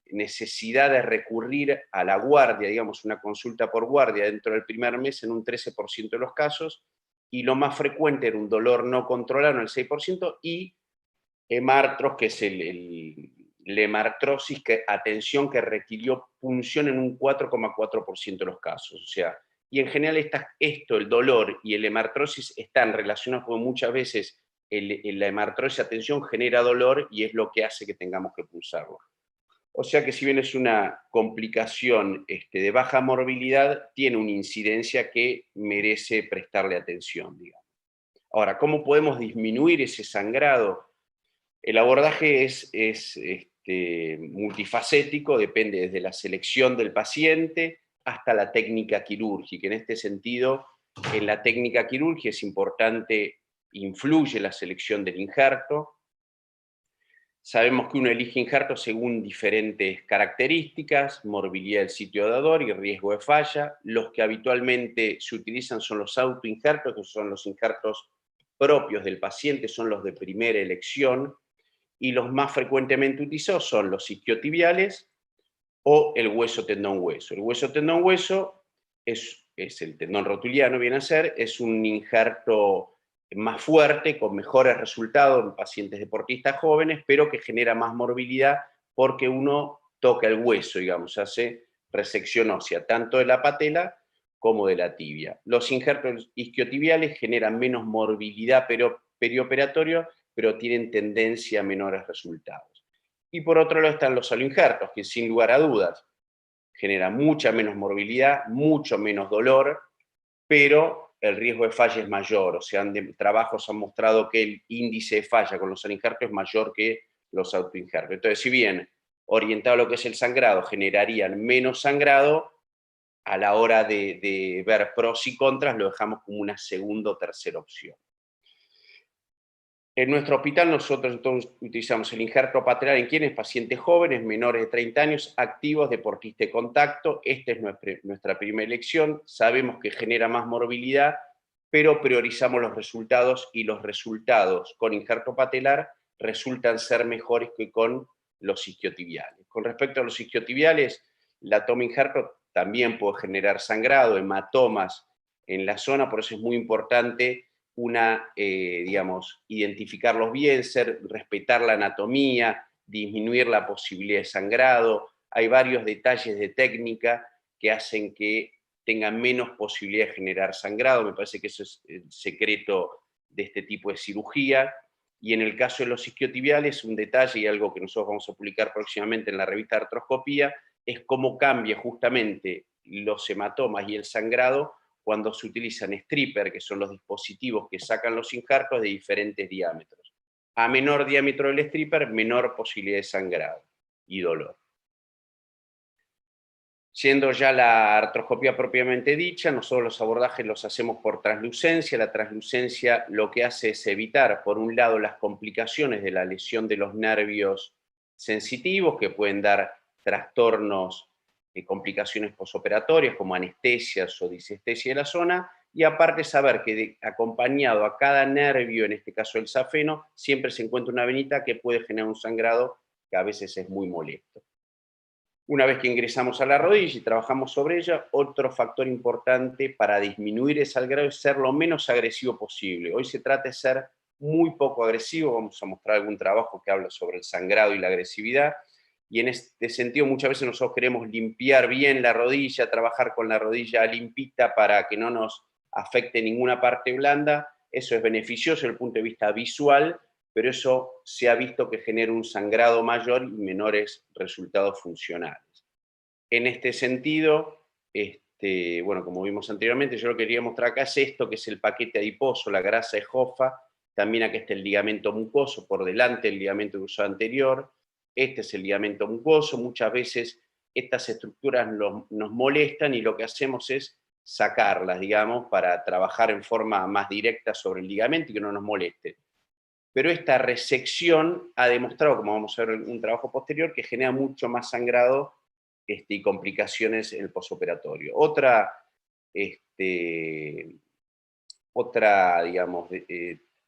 necesidad de recurrir a la guardia, digamos, una consulta por guardia dentro del primer mes en un 13% de los casos, y lo más frecuente era un dolor no controlado en el 6%, y hemartros, que es la hemartrosis, atención, que requirió punción en un 4,4% de los casos. O sea, y en general el dolor y el hemartrosis están relacionados, porque muchas veces la hemartrosis, atención, genera dolor y es lo que hace que tengamos que pulsarlo. O sea que si bien es una complicación de baja morbilidad, tiene una incidencia que merece prestarle atención, digamos. Ahora, ¿cómo podemos disminuir ese sangrado? El abordaje es multifacético, depende desde la selección del paciente hasta la técnica quirúrgica. En este sentido, en la técnica quirúrgica es importante, influye la selección del injerto. Sabemos que uno elige injerto según diferentes características, morbilidad del sitio dador y riesgo de falla. Los que habitualmente se utilizan son los autoinjertos, que son los injertos propios del paciente, son los de primera elección, y los más frecuentemente utilizados son los isquiotibiales o el hueso tendón hueso. El hueso tendón hueso es el tendón rotuliano, viene a ser, es un injerto más fuerte, con mejores resultados en pacientes deportistas jóvenes, pero que genera más morbilidad porque uno toca el hueso, digamos, hace resección ósea, tanto de la patela como de la tibia. Los injertos isquiotibiales generan menos morbilidad perioperatoria, pero tienen tendencia a menores resultados. Y por otro lado están los aloinjertos, que sin lugar a dudas generan mucha menos morbilidad, mucho menos dolor, pero el riesgo de falla es mayor. O sea, trabajos han mostrado que el índice de falla con los aloinjertos es mayor que los autoinjertos. Entonces, si bien orientado a lo que es el sangrado, generarían menos sangrado, a la hora de ver pros y contras, lo dejamos como una segunda o tercera opción. En nuestro hospital nosotros entonces utilizamos el injerto patelar en quienes, pacientes jóvenes, menores de 30 años, activos, deportistas de contacto. Esta es nuestra primera elección. Sabemos que genera más morbilidad, pero priorizamos los resultados, y los resultados con injerto patelar resultan ser mejores que con los isquiotibiales. Con respecto a los isquiotibiales, la toma injerto también puede generar sangrado, hematomas en la zona, por eso es muy importante identificarlos bien, respetar la anatomía, disminuir la posibilidad de sangrado. Hay varios detalles de técnica que hacen que tengan menos posibilidad de generar sangrado. Me parece que eso es el secreto de este tipo de cirugía. Y en el caso de los isquiotibiales, un detalle y algo que nosotros vamos a publicar próximamente en la revista Artroscopía, es cómo cambia justamente los hematomas y el sangrado cuando se utilizan stripper, que son los dispositivos que sacan los injertos de diferentes diámetros. A menor diámetro del stripper, menor posibilidad de sangrado y dolor. Siendo ya la artroscopía propiamente dicha, nosotros los abordajes los hacemos por translucencia. La translucencia lo que hace es evitar, por un lado, las complicaciones de la lesión de los nervios sensitivos, que pueden dar trastornos, complicaciones posoperatorias como anestesias o disestesia de la zona, y aparte saber que acompañado a cada nervio, en este caso el safeno, siempre se encuentra una venita que puede generar un sangrado que a veces es muy molesto. Una vez que ingresamos a la rodilla y trabajamos sobre ella, otro factor importante para disminuir ese sangrado es ser lo menos agresivo posible. Hoy se trata de ser muy poco agresivo. Vamos a mostrar algún trabajo que habla sobre el sangrado y la agresividad. Y en este sentido muchas veces nosotros queremos limpiar bien la rodilla, trabajar con la rodilla limpita para que no nos afecte ninguna parte blanda. Eso es beneficioso desde el punto de vista visual, pero eso se ha visto que genera un sangrado mayor y menores resultados funcionales. En este sentido, como vimos anteriormente, yo lo que quería mostrar acá es esto, que es el paquete adiposo, la grasa de Hoffa. También aquí está el ligamento mucoso, por delante el ligamento cruzado anterior. este es el ligamento mucoso. Muchas veces estas estructuras nos molestan y lo que hacemos es sacarlas, digamos, para trabajar en forma más directa sobre el ligamento y que no nos moleste. Pero esta resección ha demostrado, como vamos a ver en un trabajo posterior, que genera mucho más sangrado y complicaciones en el posoperatorio. Otra, digamos,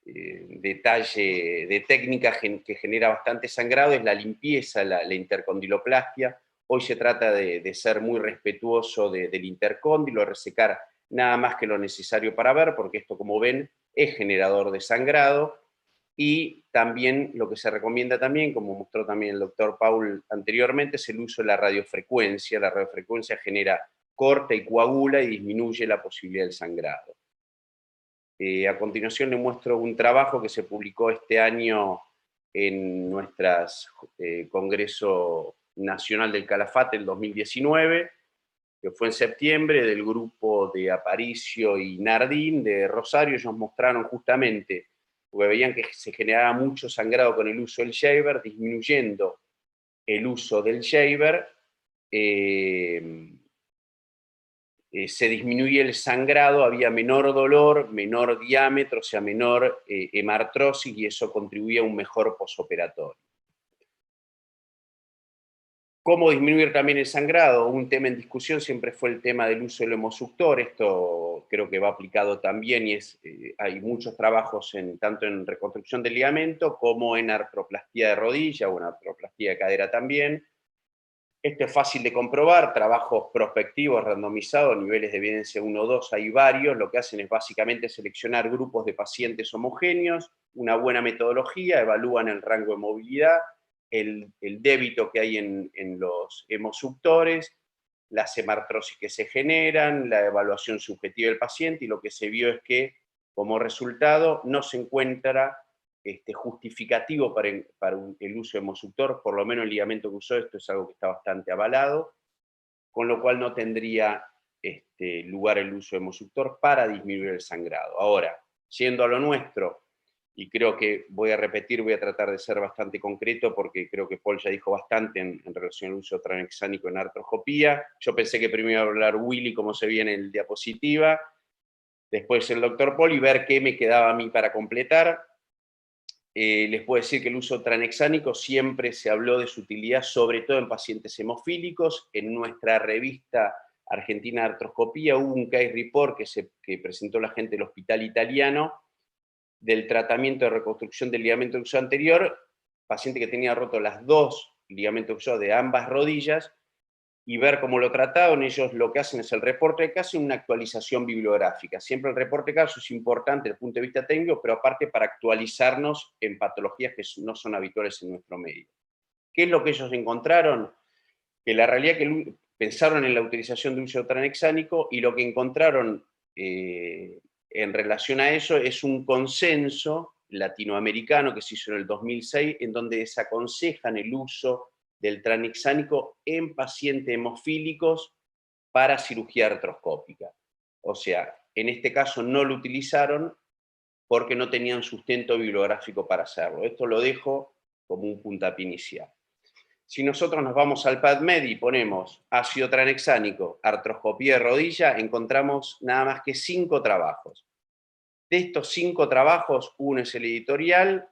detalle de técnica que genera bastante sangrado es la limpieza, la intercondiloplastia. Hoy se trata de ser muy respetuoso del intercóndilo, resecar nada más que lo necesario para ver, porque esto, como ven, es generador de sangrado. Y también lo que se recomienda también, como mostró también el doctor Paul anteriormente, es el uso de la radiofrecuencia. La radiofrecuencia genera corta y coagula y disminuye la posibilidad del sangrado. A continuación les muestro un trabajo que se publicó este año en nuestro Congreso Nacional del Calafate el 2019, que fue en septiembre, del grupo de Aparicio y Nardín de Rosario. Ellos mostraron justamente, porque veían que se generaba mucho sangrado con el uso del shaver, disminuyendo el uso del shaver, se disminuye el sangrado, había menor dolor, menor diámetro, o sea, menor hemartrosis, y eso contribuía a un mejor posoperatorio. ¿Cómo disminuir también el sangrado? Un tema en discusión siempre fue el tema del uso del hemosuctor. Esto creo que va aplicado también y hay muchos trabajos tanto en reconstrucción del ligamento como en artroplastía de rodilla o en artroplastía de cadera también. Esto es fácil de comprobar, trabajos prospectivos, randomizados, niveles de evidencia 1 o 2, hay varios. Lo que hacen es básicamente seleccionar grupos de pacientes homogéneos, una buena metodología, evalúan el rango de movilidad, el débito que hay en los hemosuctores, las hemartrosis que se generan, la evaluación subjetiva del paciente, y lo que se vio es que, como resultado, no se encuentra justificativo para el uso de hemosuctor. Por lo menos el ligamento que usó, esto es algo que está bastante avalado, con lo cual no tendría lugar el uso de hemosuctor para disminuir el sangrado. Ahora, yendo a lo nuestro, y creo que voy a tratar de ser bastante concreto, porque creo que Paul ya dijo bastante en relación al uso tranexánico en artroscopía. Yo pensé que primero iba a hablar Willy, como se ve en el diapositiva, después el doctor Paul, y ver qué me quedaba a mí para completar. Les puedo decir que el uso tranexánico siempre se habló de su utilidad, sobre todo en pacientes hemofílicos. En nuestra revista Argentina de Artroscopía hubo un case report que presentó la gente del Hospital Italiano del tratamiento de reconstrucción del ligamento cruzado anterior, paciente que tenía roto las dos ligamentos cruzados de ambas rodillas, y ver cómo lo trataron. Ellos lo que hacen es el reporte de caso y una actualización bibliográfica. Siempre el reporte de caso es importante desde el punto de vista técnico, pero aparte para actualizarnos en patologías que no son habituales en nuestro medio. ¿Qué es lo que ellos encontraron? Que la realidad que pensaron en la utilización de uso tranexánico, y lo que encontraron en relación a eso es un consenso latinoamericano que se hizo en el 2006, en donde desaconsejan el uso del tranexánico en pacientes hemofílicos para cirugía artroscópica. O sea, en este caso no lo utilizaron porque no tenían sustento bibliográfico para hacerlo. Esto lo dejo como un puntapié inicial. Si nosotros nos vamos al PubMed y ponemos ácido tranexánico, artroscopía de rodilla, encontramos nada más que 5 trabajos. De estos 5 trabajos, uno es el editorial,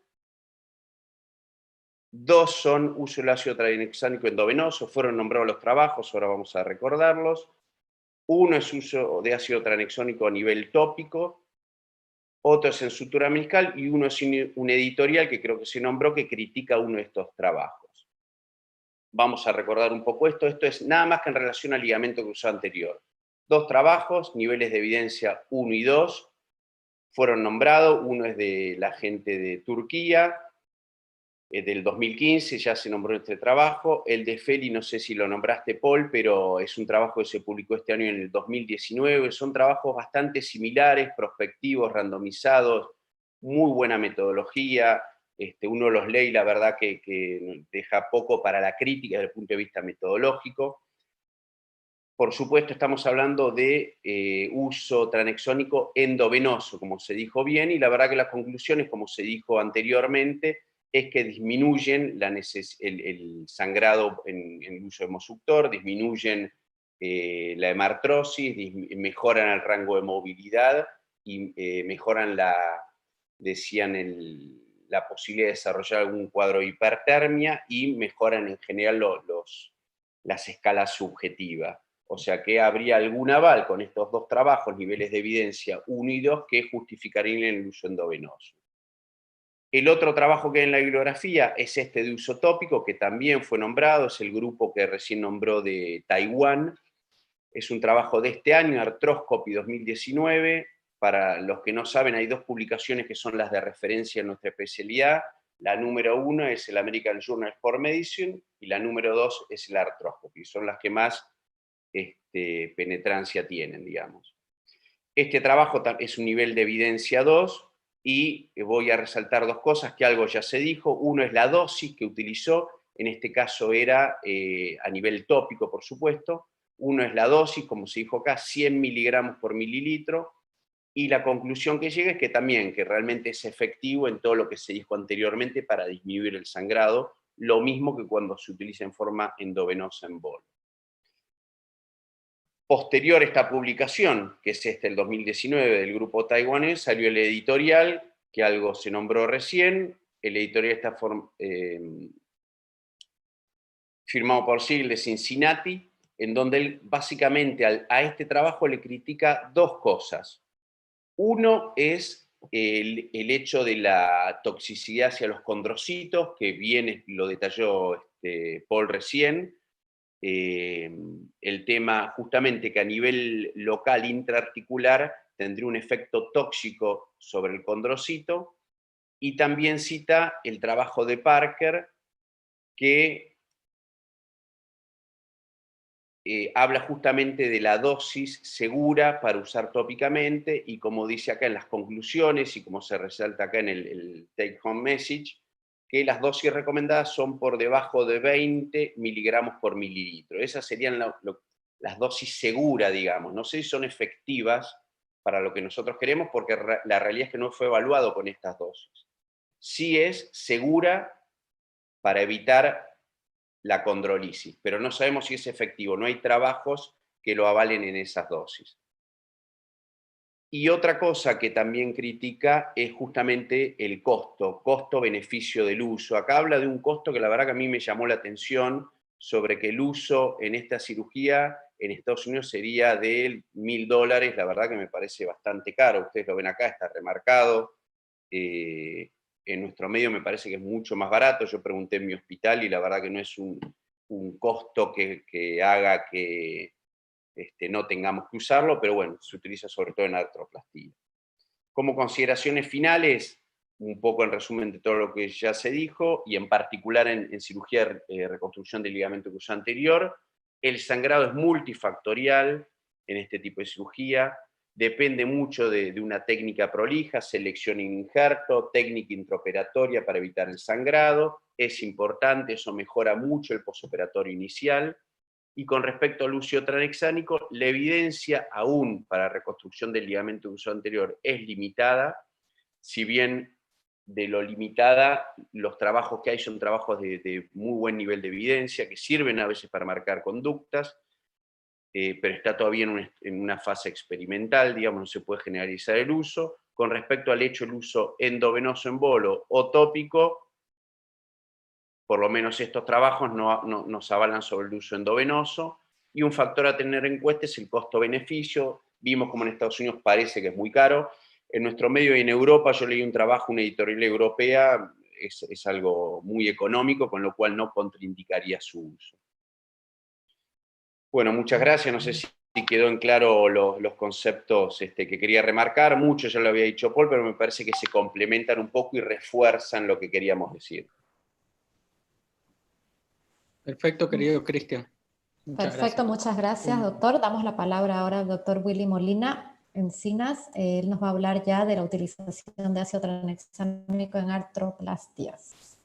2 son uso del ácido tranexánico endovenoso, fueron nombrados los trabajos, ahora vamos a recordarlos. Uno es uso de ácido tranexánico a nivel tópico, otro es en sutura meniscal, y uno es un editorial que creo que se nombró, que critica uno de estos trabajos. Vamos a recordar un poco esto. Esto es nada más que en relación al ligamento cruzado anterior. 2 trabajos, niveles de evidencia 1 y 2, fueron nombrados. Uno es de la gente de Turquía, del 2015, ya se nombró este trabajo. El de Feli, no sé si lo nombraste, Paul, pero es un trabajo que se publicó este año en el 2019. Son trabajos bastante similares, prospectivos, randomizados, muy buena metodología. Uno los lee y la verdad que deja poco para la crítica desde el punto de vista metodológico. Por supuesto, estamos hablando de uso tranexónico endovenoso, como se dijo bien, y la verdad que las conclusiones, como se dijo anteriormente, es que disminuyen el sangrado en el uso hemosuctor, disminuyen la hemartrosis, mejoran el rango de movilidad y mejoran decían, la posibilidad de desarrollar algún cuadro de hipertermia y mejoran en general las escalas subjetivas. O sea que habría algún aval con estos dos trabajos, niveles de evidencia 1 y 2, que justificarían el uso endovenoso. El otro trabajo que hay en la bibliografía es este de uso tópico, que también fue nombrado, es el grupo que recién nombró de Taiwán. Es un trabajo de este año, Arthroscopy 2019. Para los que no saben, hay dos publicaciones que son las de referencia en nuestra especialidad. La número 1 es el American Journal of Medicine y la número 2 es el Arthroscopy. Son las que más penetrancia tienen, digamos. Este trabajo es un nivel de evidencia 2 y voy a resaltar dos cosas, que algo ya se dijo. Uno es la dosis que utilizó, en este caso era a nivel tópico, por supuesto. Uno es la dosis, como se dijo acá, 100 miligramos por mililitro, y la conclusión que llega es que también, que realmente es efectivo en todo lo que se dijo anteriormente para disminuir el sangrado, lo mismo que cuando se utiliza en forma endovenosa en bolo. Posterior a esta publicación, que es el 2019 del grupo taiwanés, salió el editorial, que algo se nombró recién. El editorial está firmado por Siegel de Cincinnati, en donde él básicamente a este trabajo le critica dos cosas. Uno es el hecho de la toxicidad hacia los condrocitos, que bien lo detalló Paul recién. El tema justamente que a nivel local intraarticular tendría un efecto tóxico sobre el condrocito, y también cita el trabajo de Parker, que habla justamente de la dosis segura para usar tópicamente, y como dice acá en las conclusiones y como se resalta acá en el take home message, que las dosis recomendadas son por debajo de 20 miligramos por mililitro. Esas serían las dosis seguras, digamos. No sé si son efectivas para lo que nosotros queremos, porque la realidad es que no fue evaluado con estas dosis. Sí es segura para evitar la condrolisis, pero no sabemos si es efectivo. No hay trabajos que lo avalen en esas dosis. Y otra cosa que también critica es justamente el costo-beneficio del uso. Acá habla de un costo que la verdad que a mí me llamó la atención, sobre que el uso en esta cirugía en Estados Unidos sería de $1.000. La verdad que me parece bastante caro. Ustedes lo ven acá, está remarcado. En nuestro medio me parece que es mucho más barato. Yo pregunté en mi hospital y la verdad que no es un costo que haga que no tengamos que usarlo, pero bueno, se utiliza sobre todo en artroplastía. Como consideraciones finales, un poco en resumen de todo lo que ya se dijo, y en particular en cirugía reconstrucción del ligamento cruzado anterior, el sangrado es multifactorial en este tipo de cirugía, depende mucho de una técnica prolija, selección in injerto, técnica intraoperatoria para evitar el sangrado, es importante, eso mejora mucho el posoperatorio inicial. Y con respecto al uso tranexánico, la evidencia aún para reconstrucción del ligamento cruzado anterior es limitada, si bien de lo limitada, los trabajos que hay son trabajos de muy buen nivel de evidencia, que sirven a veces para marcar conductas, pero está todavía en una fase experimental, digamos, no se puede generalizar el uso. Con respecto al hecho del uso endovenoso en bolo o tópico, por lo menos estos trabajos no nos avalan sobre el uso endovenoso, y un factor a tener en cuenta es el costo-beneficio. Vimos como en Estados Unidos parece que es muy caro. En nuestro medio y en Europa, yo leí un trabajo, una editorial europea, es algo muy económico, con lo cual no contraindicaría su uso. Bueno, muchas gracias. No sé si quedó en claro los conceptos que quería remarcar. Mucho ya lo había dicho Paul, pero me parece que se complementan un poco y refuerzan lo que queríamos decir. Perfecto, querido Cristian. Perfecto, muchas gracias, doctor. Damos la palabra ahora al doctor Willy Molina Encinas. Él nos va a hablar ya de la utilización de ácido tranexámico en artroplastías.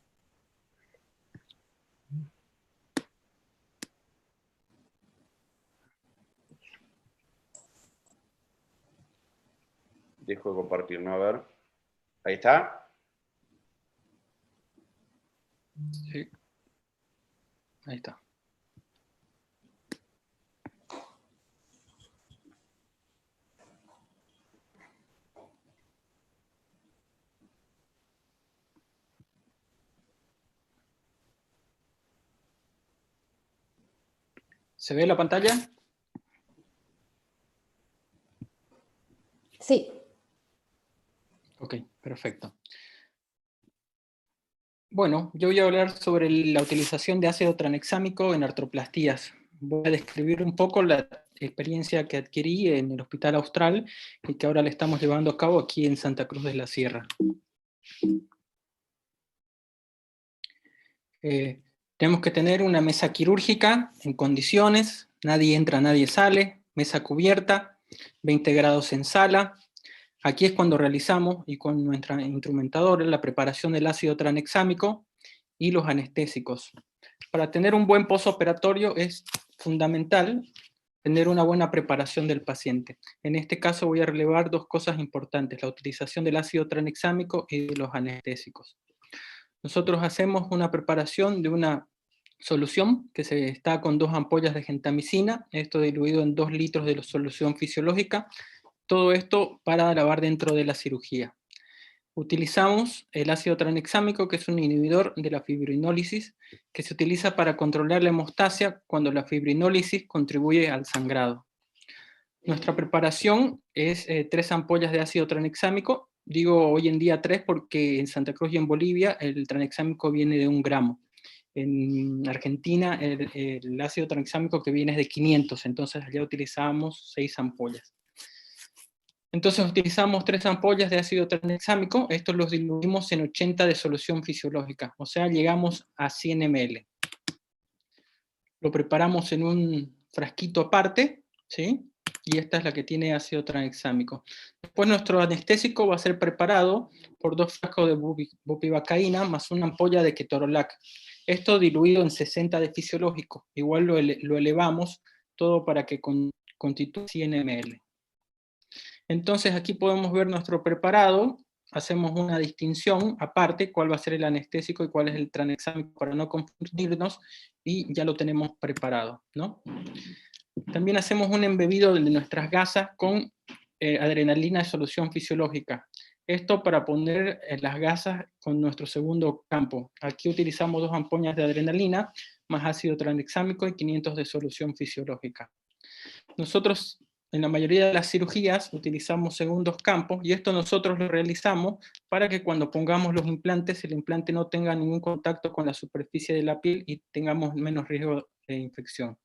Dejo de compartir, ¿no? A ver. Ahí está. Sí. Ahí está. ¿Se ve la pantalla? Sí. Ok, perfecto. Bueno, yo voy a hablar sobre la utilización de ácido tranexámico en artroplastías. Voy a describir un poco la experiencia que adquirí en el Hospital Austral y que ahora le estamos llevando a cabo aquí en Santa Cruz de la Sierra. Tenemos que tener una mesa quirúrgica en condiciones, nadie entra, nadie sale, mesa cubierta, 20 grados en sala. Aquí es cuando realizamos, y con nuestra instrumentadora, la preparación del ácido tranexámico y los anestésicos. Para tener un buen postoperatorio es fundamental tener una buena preparación del paciente. En este caso voy a relevar dos cosas importantes, la utilización del ácido tranexámico y de los anestésicos. Nosotros hacemos una preparación de una solución que se está con 2 ampollas de gentamicina, esto diluido en 2 litros de la solución fisiológica, todo esto para lavar dentro de la cirugía. Utilizamos el ácido tranexámico, que es un inhibidor de la fibrinólisis, que se utiliza para controlar la hemostasia cuando la fibrinólisis contribuye al sangrado. Nuestra preparación es 3 ampollas de ácido tranexámico. Digo hoy en día 3 porque en Santa Cruz y en Bolivia el tranexámico viene de 1 gramo. En Argentina el ácido tranexámico que viene es de 500, entonces allá utilizamos 6 ampollas. Entonces utilizamos 3 ampollas de ácido tranexámico, estos los diluimos en 80 de solución fisiológica, o sea, llegamos a 100 ml. Lo preparamos en un frasquito aparte, ¿sí? Y esta es la que tiene ácido tranexámico. Después nuestro anestésico va a ser preparado por 2 frascos de bupivacaína más una ampolla de ketorolac. Esto diluido en 60 de fisiológico. Igual lo elevamos todo para que constituya 100 ml. Entonces aquí podemos ver nuestro preparado, hacemos una distinción aparte, cuál va a ser el anestésico y cuál es el tranexámico para no confundirnos, y ya lo tenemos preparado, ¿no? También hacemos un embebido de nuestras gasas con adrenalina de solución fisiológica. Esto para poner las gasas con nuestro segundo campo. Aquí utilizamos 2 ampollas de adrenalina, más ácido tranexámico y 500 de solución fisiológica. Nosotros en la mayoría de las cirugías utilizamos segundos campos, y esto nosotros lo realizamos para que cuando pongamos los implantes, el implante no tenga ningún contacto con la superficie de la piel y tengamos menos riesgo de infección.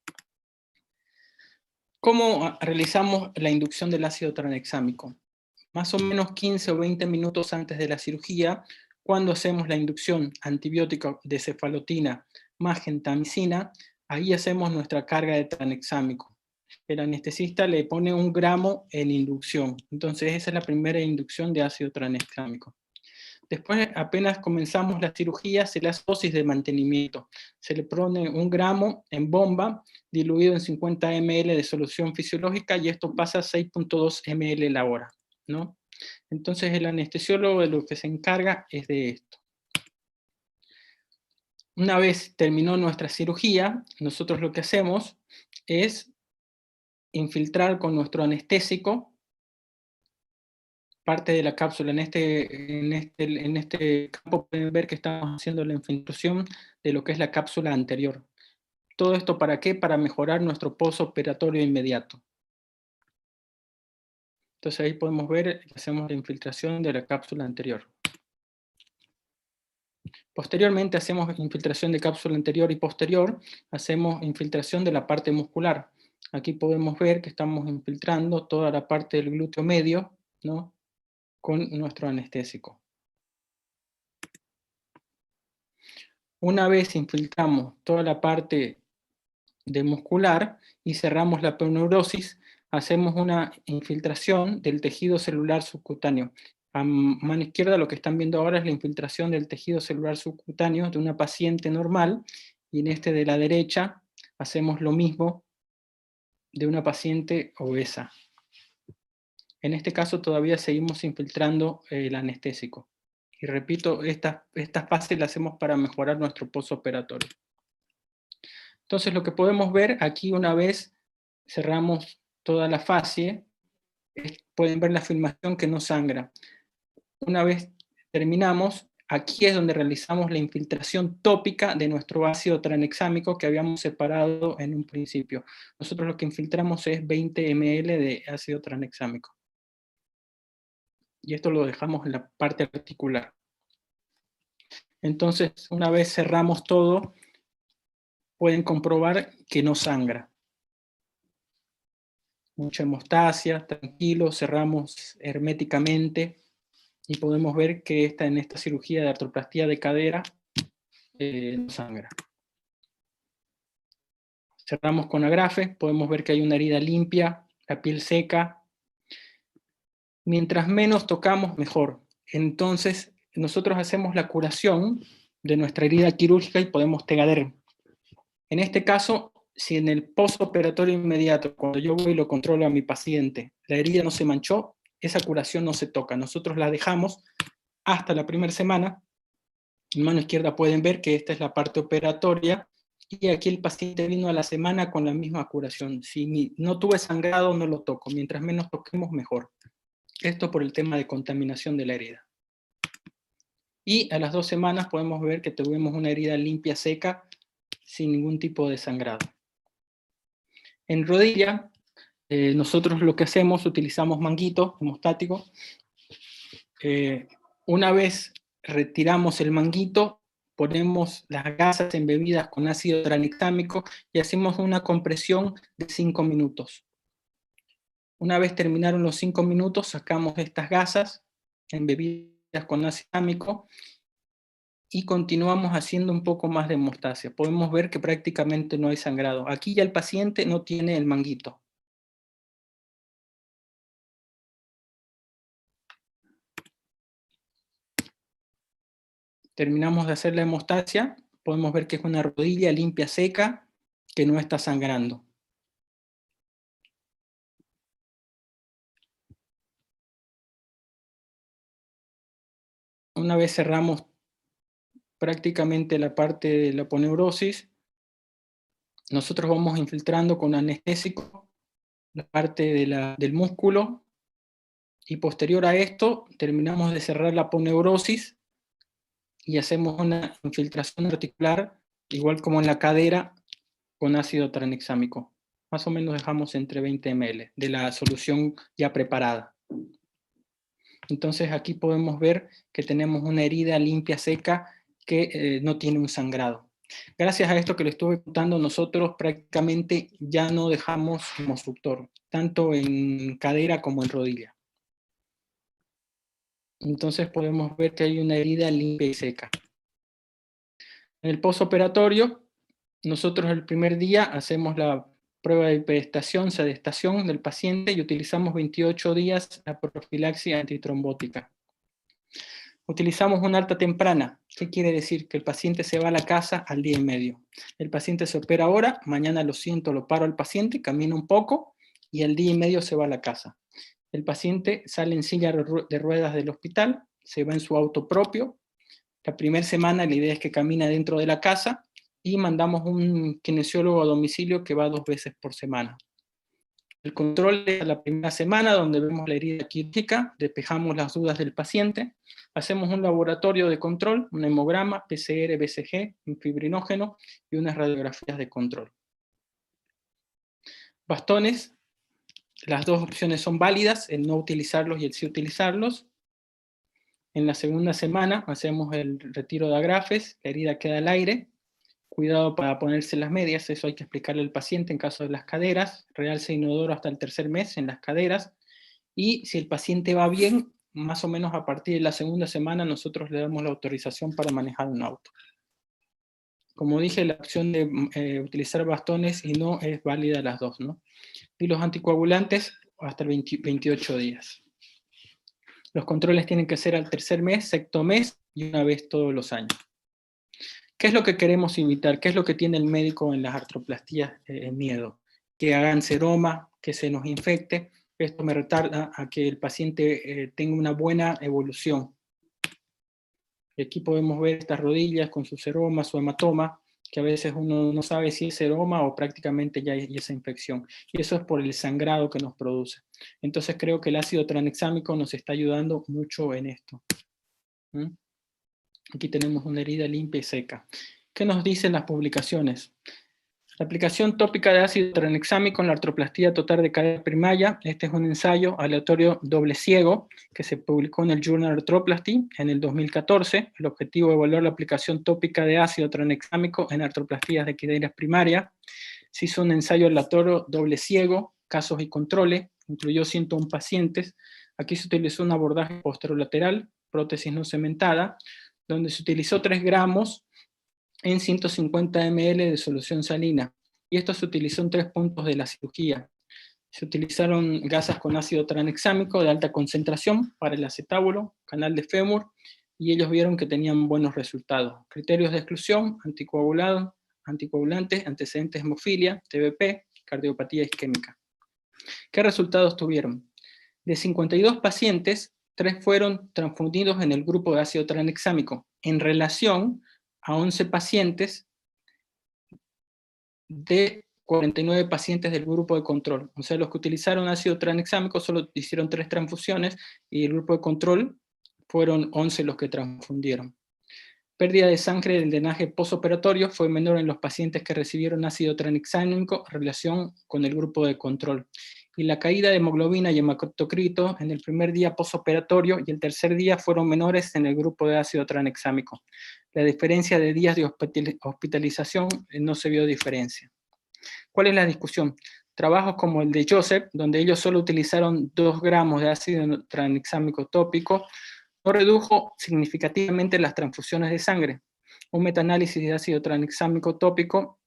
¿Cómo realizamos la inducción del ácido tranexámico? Más o menos 15 o 20 minutos antes de la cirugía, cuando hacemos la inducción antibiótico de cefalotina más gentamicina, ahí hacemos nuestra carga de tranexámico. El anestesista le pone 1 gramo en inducción. Entonces esa es la primera inducción de ácido tranexámico. Después, apenas comenzamos la cirugía, se le hace dosis de mantenimiento. Se le pone 1 gramo en bomba, diluido en 50 ml de solución fisiológica, y esto pasa a 6.2 ml la hora, ¿no? Entonces el anestesiólogo de lo que se encarga es de esto. Una vez terminó nuestra cirugía, nosotros lo que hacemos es infiltrar con nuestro anestésico parte de la cápsula. En este campo pueden ver que estamos haciendo la infiltración de lo que es la cápsula anterior. ¿Todo esto para qué? Para mejorar nuestro postoperatorio inmediato. Entonces ahí podemos ver que hacemos la infiltración de la cápsula anterior. Posteriormente hacemos infiltración de cápsula anterior y posterior, hacemos infiltración de la parte muscular. Aquí podemos ver que estamos infiltrando toda la parte del glúteo medio, ¿no?, con nuestro anestésico. Una vez infiltramos toda la parte de muscular y cerramos la perneurosis, hacemos una infiltración del tejido celular subcutáneo. A mano izquierda lo que están viendo ahora es la infiltración del tejido celular subcutáneo de una paciente normal, y en este de la derecha hacemos lo mismo de una paciente obesa. En este caso todavía seguimos infiltrando el anestésico, Y repito, estas fases las hacemos para mejorar nuestro postoperatorio. Entonces lo que podemos ver aquí, una vez cerramos toda la fase, pueden ver la filmación que no sangra. Una vez terminamos, aquí es donde realizamos la infiltración tópica de nuestro ácido tranexámico que habíamos separado en un principio. Nosotros lo que infiltramos es 20 ml de ácido tranexámico. Y esto lo dejamos en la parte articular. Entonces, una vez cerramos todo, pueden comprobar que no sangra. Mucha hemostasia, tranquilo, cerramos herméticamente y podemos ver que en esta cirugía de artroplastía de cadera no sangra. Cerramos con agrafe, podemos ver que hay una herida limpia, la piel seca. Mientras menos tocamos, mejor. Entonces, nosotros hacemos la curación de nuestra herida quirúrgica y podemos tegader. En este caso, si en el postoperatorio inmediato, cuando yo voy y lo controlo a mi paciente, la herida no se manchó, esa curación no se toca. Nosotros la dejamos hasta la primera semana. En mano izquierda pueden ver que esta es la parte operatoria, y aquí el paciente vino a la semana con la misma curación. Si no tuve sangrado, no lo toco. Mientras menos toquemos, mejor. Esto por el tema de contaminación de la herida. Y a las 2 semanas podemos ver que tuvimos una herida limpia, seca, sin ningún tipo de sangrado. En rodilla, nosotros lo que hacemos, utilizamos manguito hemostático. Una vez retiramos el manguito, ponemos las gasas embebidas con ácido tranexámico y hacemos una compresión de 5 minutos. Una vez terminaron los 5 minutos, sacamos estas gasas embebidas con ácido tranexámico y continuamos haciendo un poco más de hemostasia. Podemos ver que prácticamente no hay sangrado. Aquí ya el paciente no tiene el manguito. Terminamos de hacer la hemostasia, podemos ver que es una rodilla limpia, seca, que no está sangrando. Una vez cerramos prácticamente la parte de la aponeurosis, nosotros vamos infiltrando con anestésico la parte del músculo, y posterior a esto terminamos de cerrar la aponeurosis y hacemos una infiltración articular, igual como en la cadera, con ácido tranexámico. Más o menos dejamos entre 20 ml de la solución ya preparada. Entonces aquí podemos ver que tenemos una herida limpia, seca, que no tiene un sangrado. Gracias a esto que le estuve contando, nosotros prácticamente ya no dejamos hemosuctor, tanto en cadera como en rodilla. Entonces podemos ver que hay una herida limpia y seca. En el postoperatorio, nosotros el primer día hacemos la prueba de hiperestación, sedestación del paciente y utilizamos 28 días la profilaxis antitrombótica. Utilizamos una alta temprana. ¿Qué quiere decir? Que el paciente se va a la casa al día y medio. El paciente se opera ahora, mañana lo siento, lo paro al paciente, camina un poco y al día y medio se va a la casa. El paciente sale en silla de ruedas del hospital, se va en su auto propio. La primera semana la idea es que camina dentro de la casa y mandamos un kinesiólogo a domicilio que va 2 veces por semana. El control es la primera semana, donde vemos la herida quirúrgica, despejamos las dudas del paciente, hacemos un laboratorio de control, un hemograma, PCR, BCG, un fibrinógeno y unas radiografías de control. Bastones, las 2 opciones son válidas, el no utilizarlos y el sí utilizarlos. En la segunda semana hacemos el retiro de agrafes, la herida queda al aire. Cuidado para ponerse las medias, eso hay que explicarle al paciente en caso de las caderas. Realce inodoro hasta el 3er mes en las caderas. Y si el paciente va bien, más o menos a partir de la segunda semana nosotros le damos la autorización para manejar un auto. Como dije, la opción de utilizar bastones y no es válida las 2, ¿no? Y los anticoagulantes hasta el 28 días. Los controles tienen que ser al 3er mes, 6º mes y una vez todos los años. ¿Qué es lo que queremos evitar? ¿Qué es lo que tiene el médico en las artroplastías miedo? Que hagan seroma, que se nos infecte. Esto me retarda a que el paciente tenga una buena evolución. Y aquí podemos ver estas rodillas con sus seromas o hematomas, que a veces uno no sabe si es seroma o prácticamente ya hay esa infección. Y eso es por el sangrado que nos produce. Entonces creo que el ácido tranexámico nos está ayudando mucho en esto. ¿Mm? Aquí tenemos una herida limpia y seca. ¿Qué nos dicen las publicaciones? La aplicación tópica de ácido tranexámico en la artroplastía total de cadera primaria. Este es un ensayo aleatorio doble ciego que se publicó en el Journal Arthroplasty en el 2014. El objetivo de evaluar la aplicación tópica de ácido tranexámico en artroplastías de caderas primarias. Se hizo un ensayo aleatorio doble ciego, casos y controles, incluyó 101 pacientes. Aquí se utilizó un abordaje posterolateral, prótesis no cementada, donde se utilizó 3 gramos en 150 ml de solución salina. Y esto se utilizó en 3 puntos de la cirugía. Se utilizaron gasas con ácido tranexámico de alta concentración para el acetábulo, canal de fémur, y ellos vieron que tenían buenos resultados. Criterios de exclusión: anticoagulantes, antecedentes de hemofilia, TBP, cardiopatía isquémica. ¿Qué resultados tuvieron? De 52 pacientes, 3 fueron transfundidos en el grupo de ácido tranexámico, en relación a 11 pacientes de 49 pacientes del grupo de control. O sea, los que utilizaron ácido tranexámico solo hicieron 3 transfusiones y el grupo de control fueron 11 los que transfundieron. Pérdida de sangre del drenaje postoperatorio fue menor en los pacientes que recibieron ácido tranexámico en relación con el grupo de control. Y la caída de hemoglobina y hematocrito en el primer día postoperatorio y el tercer día fueron menores en el grupo de ácido tranexámico. La diferencia de días de hospitalización no se vio diferencia. ¿Cuál es la discusión? Trabajos como el de Joseph, donde ellos solo utilizaron 2 gramos de ácido tranexámico tópico, no redujo significativamente las transfusiones de sangre. Un metaanálisis de ácido tranexámico tópico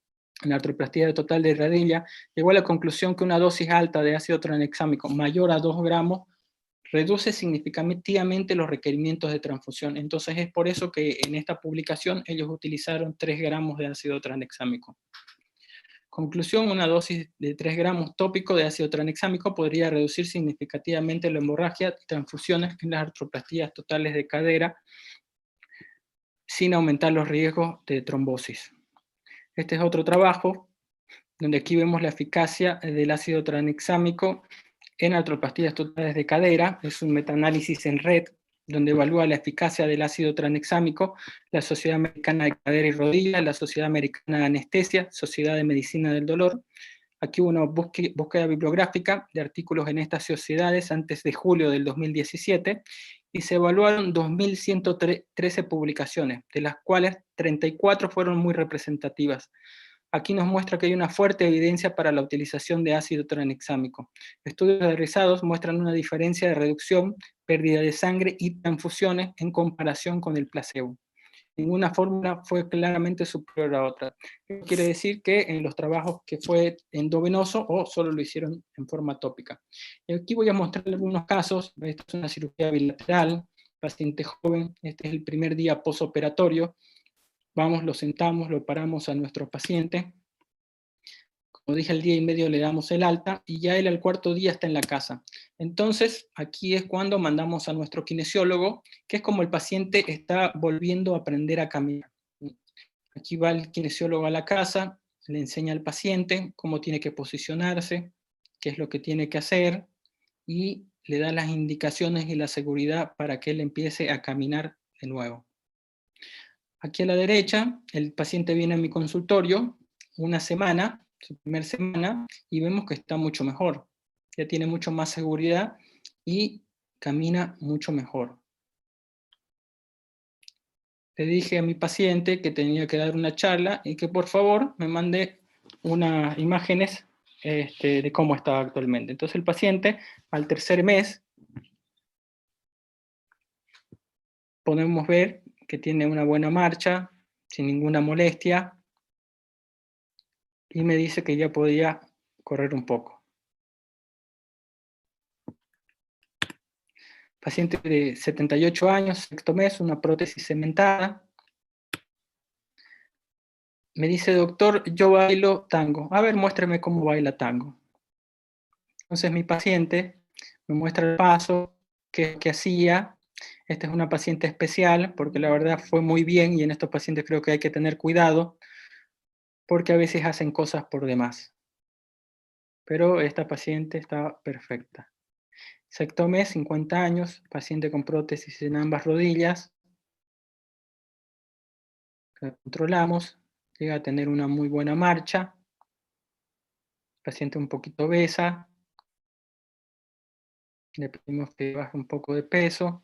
en la artroplastía total de rodilla llegó a la conclusión que una dosis alta de ácido tranexámico mayor a 2 gramos reduce significativamente los requerimientos de transfusión. Entonces es por eso que en esta publicación ellos utilizaron 3 gramos de ácido tranexámico. Conclusión: una dosis de 3 gramos tópico de ácido tranexámico podría reducir significativamente la hemorragia y transfusiones en las artroplastías totales de cadera sin aumentar los riesgos de trombosis. Este es otro trabajo donde aquí vemos la eficacia del ácido tranexámico en artroplastías totales de cadera. Es un metaanálisis en red donde evalúa la eficacia del ácido tranexámico la Sociedad Americana de Cadera y Rodilla, la Sociedad Americana de Anestesia, Sociedad de Medicina del Dolor. Aquí hubo una búsqueda bibliográfica de artículos en estas sociedades antes de julio del 2017 y se evaluaron 2.113 publicaciones, de las cuales 34 fueron muy representativas. Aquí nos muestra que hay una fuerte evidencia para la utilización de ácido tranexámico. Estudios realizados muestran una diferencia de reducción, pérdida de sangre y transfusiones en comparación con el placebo. Ninguna fórmula fue claramente superior a otra. Eso quiere decir que en los trabajos que fue endovenoso o solo lo hicieron en forma tópica. Y aquí voy a mostrar algunos casos. Esta es una cirugía bilateral, paciente joven, este es el primer día postoperatorio. Vamos, lo sentamos, lo paramos a nuestro paciente. Como dije, al día y medio le damos el alta y ya él al 4.º día está en la casa. Entonces, aquí es cuando mandamos a nuestro kinesiólogo, que es como el paciente está volviendo a aprender a caminar. Aquí va el kinesiólogo a la casa, le enseña al paciente cómo tiene que posicionarse, qué es lo que tiene que hacer, y le da las indicaciones y la seguridad para que él empiece a caminar de nuevo. Aquí a la derecha, el paciente viene a mi consultorio una semana, su primera semana, y vemos que está mucho mejor. Ya tiene mucho más seguridad y camina mucho mejor. Le dije a mi paciente que tenía que dar una charla y que por favor me mande unas imágenes de cómo estaba actualmente. Entonces el paciente al 3.er mes podemos ver que tiene una buena marcha, sin ninguna molestia, y me dice que ya podía correr un poco. Paciente de 78 años, 6.º mes, una prótesis cementada. Me dice: doctor, yo bailo tango. A ver, muéstrame cómo baila tango. Entonces mi paciente me muestra el paso que hacía. Esta es una paciente especial porque la verdad fue muy bien y en estos pacientes creo que hay que tener cuidado porque a veces hacen cosas por demás. Pero esta paciente está perfecta. Sexto mes, 50 años, paciente con prótesis en ambas rodillas. La controlamos, llega a tener una muy buena marcha. Paciente un poquito obesa. Le pedimos que baje un poco de peso.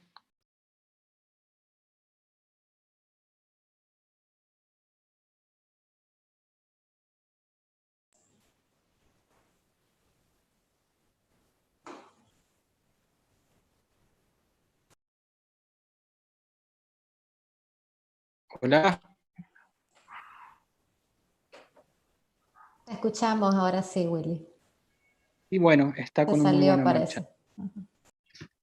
Hola. Te escuchamos ahora sí, Willy. Y bueno, está Te con una muy salió, buena parece. marcha.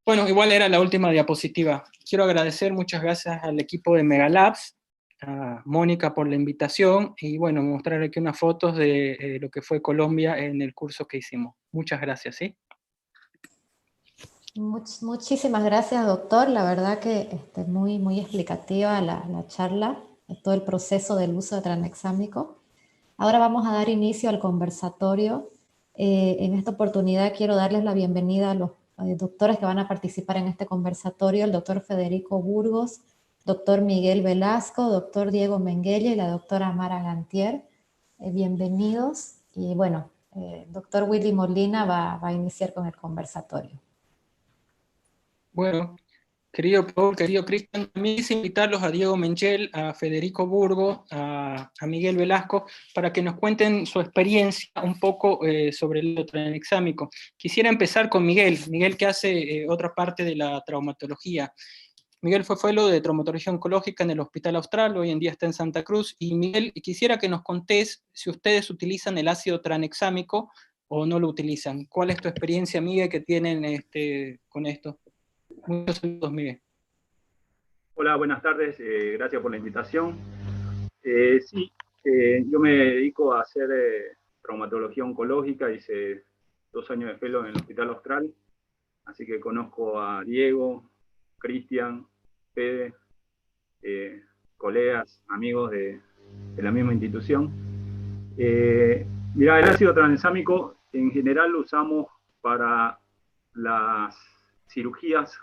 Bueno, igual era la última diapositiva. Quiero agradecer, muchas gracias al equipo de Megalabs, a Mónica por la invitación, y bueno, mostrar aquí unas fotos de lo que fue Colombia en el curso que hicimos. Muchas gracias, ¿sí? Muchísimas gracias, doctor. La verdad que muy explicativa la charla, todo el proceso del uso de tranexámico. Ahora vamos a dar inicio al conversatorio. En esta oportunidad quiero darles la bienvenida a los doctores que van a participar en este conversatorio, el doctor Federico Burgos, doctor Miguel Velasco, doctor Diego Menguelle y la doctora Mara Gantier. Bienvenidos. Y bueno, doctor Willy Molina va a iniciar con el conversatorio. Bueno, querido Paul, querido Cristian, también quise invitarlos a Diego Menguelle, a Federico Burgo, a Miguel Velasco, para que nos cuenten su experiencia un poco sobre el tranexámico. Quisiera empezar con Miguel, que hace otra parte de la traumatología. Miguel fue fellow de traumatología oncológica en el Hospital Austral, hoy en día está en Santa Cruz. Y Miguel, quisiera que nos contés si ustedes utilizan el ácido tranexámico o no lo utilizan. ¿Cuál es tu experiencia, Miguel, que tienen con esto? Muchos saludos, Miguel. Hola, buenas tardes, gracias por la invitación. Sí, yo me dedico a hacer traumatología oncológica, hice 2 años de fellow en el Hospital Austral, así que conozco a Diego, Cristian, Fede, colegas, amigos de la misma institución. Mira, el ácido tranexámico en general lo usamos para las cirugías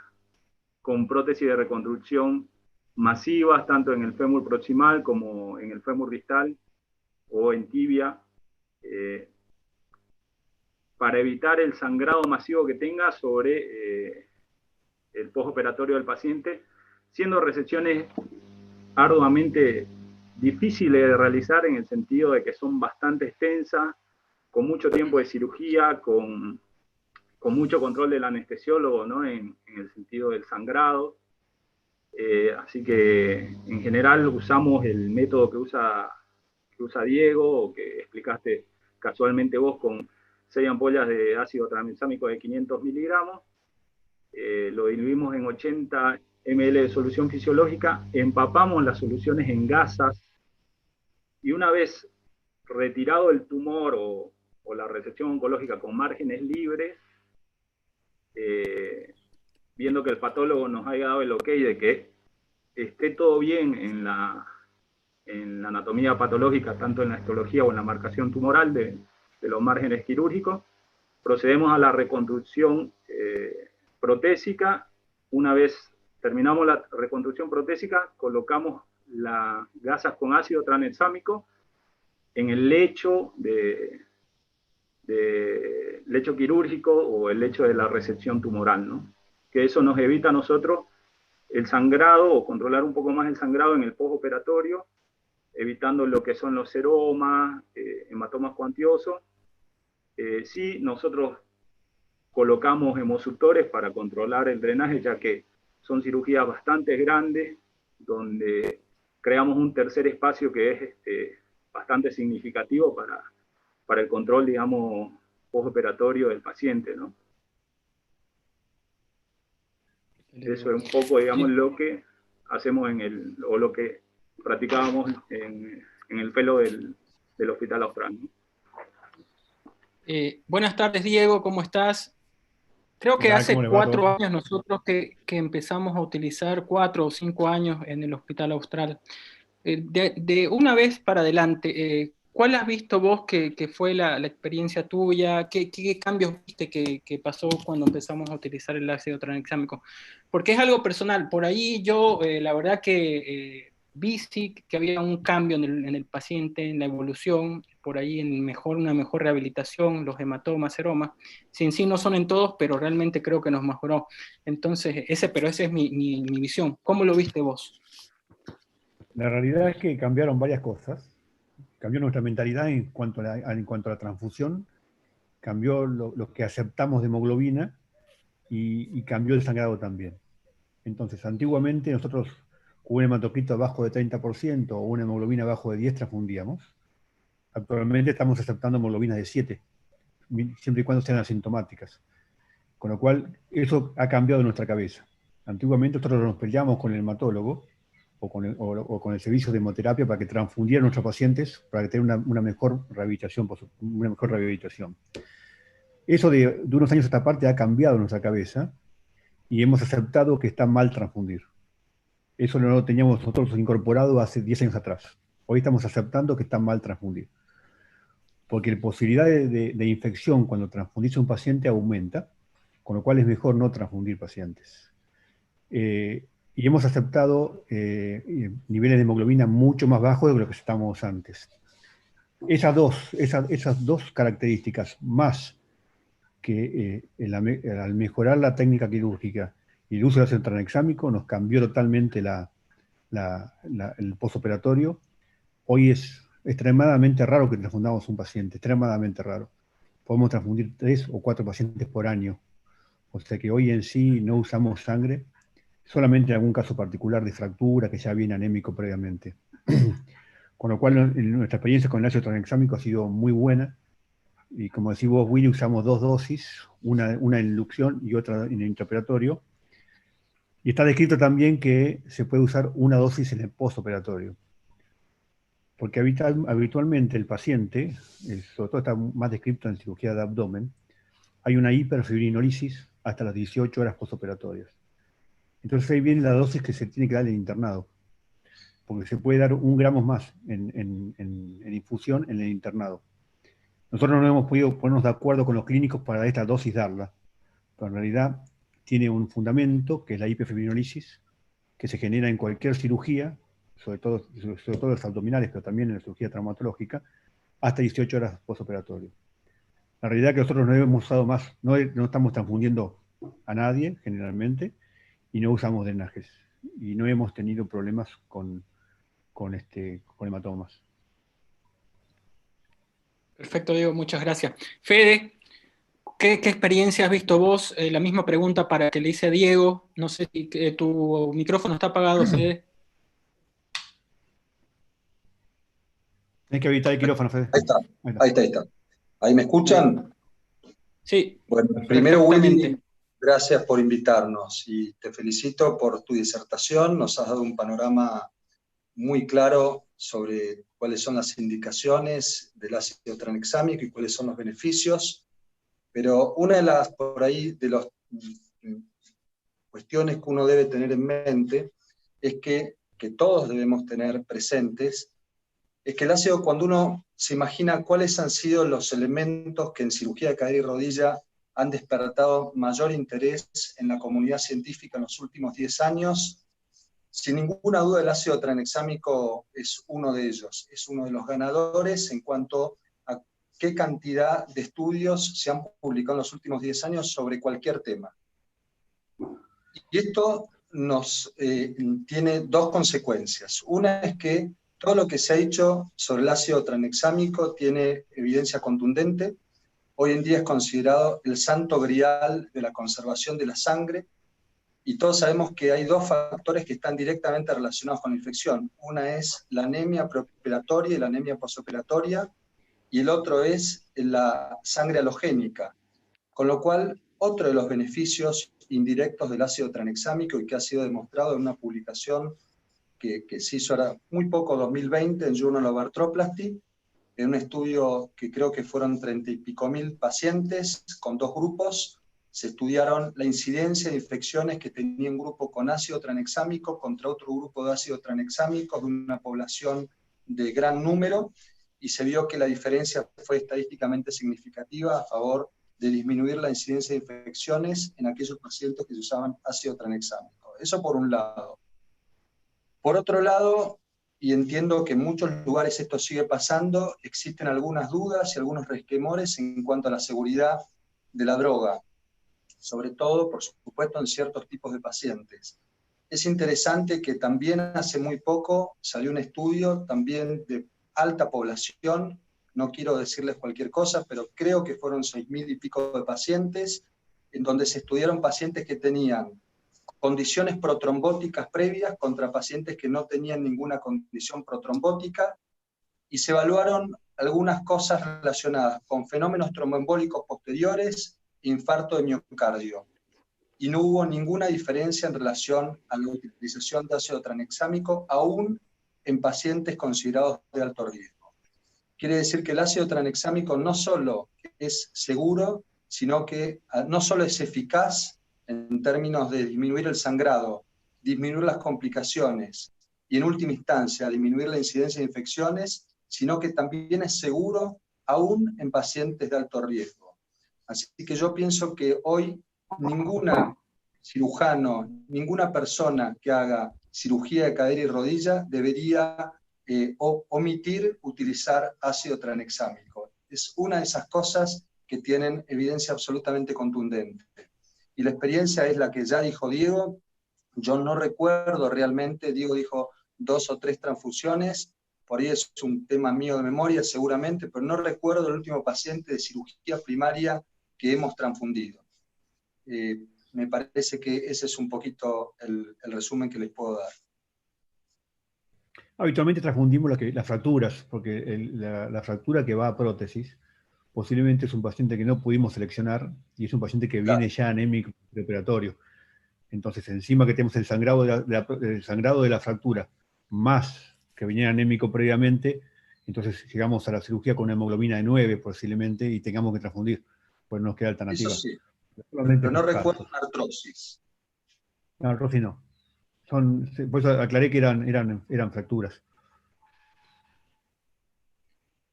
con prótesis de reconstrucción masivas, tanto en el fémur proximal como en el fémur distal o en tibia, para evitar el sangrado masivo que tenga sobre el postoperatorio del paciente, siendo resecciones arduamente difíciles de realizar en el sentido de que son bastante extensas, con mucho tiempo de cirugía, con mucho control del anestesiólogo, ¿no? en el sentido del sangrado. Así que en general usamos el método que usa Diego, o que explicaste casualmente vos, con 6 ampollas de ácido tranexámico de 500 miligramos. Lo diluimos en 80 ml de solución fisiológica, empapamos las soluciones en gasas, y una vez retirado el tumor o la resección oncológica con márgenes libres, viendo que el patólogo nos haya dado el ok de que esté todo bien en la anatomía patológica, tanto en la histología o en la marcación tumoral de los márgenes quirúrgicos, procedemos a la reconstrucción protésica. Una vez terminamos la reconstrucción protésica, colocamos las gasas con ácido tranexámico en el lecho lecho quirúrgico o el lecho de la resección tumoral, ¿no? Que eso nos evita a nosotros el sangrado, o controlar un poco más el sangrado en el postoperatorio, evitando lo que son los seromas, hematomas cuantiosos. Sí, nosotros colocamos hemosuctores para controlar el drenaje, ya que son cirugías bastante grandes, donde creamos un tercer espacio que es bastante significativo para el control, digamos, postoperatorio del paciente, ¿no? Eso es un poco, digamos, lo que hacemos o lo que practicábamos en el fellow del Hospital Austral, ¿no? Buenas tardes, Diego, ¿cómo estás? Creo que hace ¿Cómo le va a 4 todos? años nosotros que empezamos a utilizar, 4 o 5 años en el Hospital Austral. De una vez para adelante, ¿cuál has visto vos que fue la experiencia tuya? ¿Qué cambios viste que pasó cuando empezamos a utilizar el ácido tranexámico? Porque es algo personal. Por ahí yo, la verdad que vi sí que había un cambio en el paciente, en la evolución, por ahí en una mejor rehabilitación, los hematomas, seromas. Si en sí no son en todos, pero realmente creo que nos mejoró. Entonces, esa es mi visión. ¿Cómo lo viste vos? La realidad es que cambiaron varias cosas. Cambió nuestra mentalidad en cuanto a la transfusión, cambió lo que aceptamos de hemoglobina y cambió el sangrado también. Entonces, antiguamente nosotros con un hematocrito abajo de 30% o una hemoglobina abajo de 10 transfundíamos. Actualmente estamos aceptando hemoglobinas de 7, siempre y cuando sean asintomáticas. Con lo cual, eso ha cambiado en nuestra cabeza. Antiguamente nosotros nos peleamos con el hematólogo o con el servicio de hemoterapia para que transfundieran a nuestros pacientes para tener una mejor rehabilitación. Eso de unos años a esta parte ha cambiado en nuestra cabeza y hemos aceptado que está mal transfundir. Eso no lo teníamos nosotros incorporado hace 10 años atrás. Hoy estamos aceptando que está mal transfundir. Porque la posibilidad de infección cuando transfundís a un paciente aumenta, con lo cual es mejor no transfundir pacientes. Y hemos aceptado niveles de hemoglobina mucho más bajos de lo que estábamos antes. Esas dos características, más que al mejorar la técnica quirúrgica y el uso del ácido tranexámico, nos cambió totalmente el postoperatorio. Hoy es extremadamente raro que transfundamos un paciente, extremadamente raro. Podemos transfundir 3 o 4 pacientes por año. O sea que hoy en sí no usamos sangre, solamente en algún caso particular de fractura que ya viene anémico previamente. Con lo cual nuestra experiencia con el ácido tranexámico ha sido muy buena. Y como decís vos, Willy, usamos 2 dosis, una en inducción y otra en el intraoperatorio. Y está descrito también que se puede usar una dosis en el postoperatorio. Porque habitualmente el paciente, sobre todo está más descrito en cirugía de abdomen, hay una hiperfibrinolisis hasta las 18 horas postoperatorias. Entonces ahí viene la dosis que se tiene que dar en internado, porque se puede dar 1 gramo más en infusión en el internado. Nosotros no hemos podido ponernos de acuerdo con los clínicos para esta dosis darla, pero en realidad tiene un fundamento, que es la hiperfibrinolisis, que se genera en cualquier cirugía, sobre todo los abdominales, pero también en la cirugía traumatológica, hasta 18 horas postoperatorio. La realidad es que nosotros no hemos usado más, no estamos transfundiendo a nadie, generalmente, y no usamos drenajes. Y no hemos tenido problemas con hematomas. Perfecto, Diego, muchas gracias. Fede, ¿qué experiencia has visto vos? La misma pregunta para que le hice a Diego. No sé si tu micrófono está apagado, Fede. Tienes que evitar el quirófano, Fede. Ahí está. ¿Ahí me escuchan? Sí. Bueno, primero, Willy, gracias por invitarnos y te felicito por tu disertación. Nos has dado un panorama muy claro sobre cuáles son las indicaciones del ácido tranexámico y cuáles son los beneficios. Pero una de las cuestiones que uno debe tener en mente es que todos debemos tener presentes, es que el ácido, cuando uno se imagina cuáles han sido los elementos que en cirugía de cadera y rodilla han despertado mayor interés en la comunidad científica en los últimos 10 años, sin ninguna duda el ácido tranexámico es uno de ellos, es uno de los ganadores en cuanto a qué cantidad de estudios se han publicado en los últimos 10 años sobre cualquier tema. Y esto nos tiene 2 consecuencias. Una es que todo lo que se ha dicho sobre el ácido tranexámico tiene evidencia contundente. Hoy en día es considerado el santo grial de la conservación de la sangre, y todos sabemos que hay 2 factores que están directamente relacionados con la infección. Una es la anemia preoperatoria y la anemia postoperatoria, y el otro es la sangre halogénica. Con lo cual, otro de los beneficios indirectos del ácido tranexámico, y que ha sido demostrado en una publicación que se hizo ahora muy poco, 2020, en Journal of Arthroplasty, en un estudio que creo que fueron 30 y pico mil pacientes con 2 grupos, se estudiaron la incidencia de infecciones que tenía un grupo con ácido tranexámico contra otro grupo de ácido tranexámico de una población de gran número, y se vio que la diferencia fue estadísticamente significativa a favor de disminuir la incidencia de infecciones en aquellos pacientes que se usaban ácido tranexámico. Eso por un lado. Por otro lado, y entiendo que en muchos lugares esto sigue pasando, existen algunas dudas y algunos resquemores en cuanto a la seguridad de la droga, sobre todo, por supuesto, en ciertos tipos de pacientes. Es interesante que también hace muy poco salió un estudio también de alta población, no quiero decirles cualquier cosa, pero creo que fueron 6.000 y pico de pacientes, en donde se estudiaron pacientes que tenían condiciones protrombóticas previas contra pacientes que no tenían ninguna condición protrombótica, y se evaluaron algunas cosas relacionadas con fenómenos tromboembólicos posteriores e infarto de miocardio. Y no hubo ninguna diferencia en relación a la utilización de ácido tranexámico, aún en pacientes considerados de alto riesgo. Quiere decir que el ácido tranexámico no solo es seguro, sino que no solo es eficaz en términos de disminuir el sangrado, disminuir las complicaciones y en última instancia disminuir la incidencia de infecciones, sino que también es seguro aún en pacientes de alto riesgo. Así que yo pienso que hoy ninguna cirujano, ninguna persona que haga cirugía de cadera y rodilla debería omitir utilizar ácido tranexámico. Es una de esas cosas que tienen evidencia absolutamente contundente. Y la experiencia es la que ya dijo Diego. Yo no recuerdo realmente, Diego dijo 2 o 3 transfusiones, por ahí es un tema mío de memoria seguramente, pero no recuerdo el último paciente de cirugía primaria que hemos transfundido. Me parece que ese es un poquito el resumen que les puedo dar. Habitualmente transfundimos las fracturas, porque la fractura que va a prótesis posiblemente es un paciente que no pudimos seleccionar y es un paciente que viene ya anémico preoperatorio. Entonces, encima que tenemos el sangrado de la fractura, más que viniera anémico previamente, entonces llegamos a la cirugía con una hemoglobina de 9 posiblemente y tengamos que transfundir, pues no nos queda alternativa. Eso sí, pero no recuerdo una artrosis. No, artrosis no. Por eso aclaré que eran fracturas.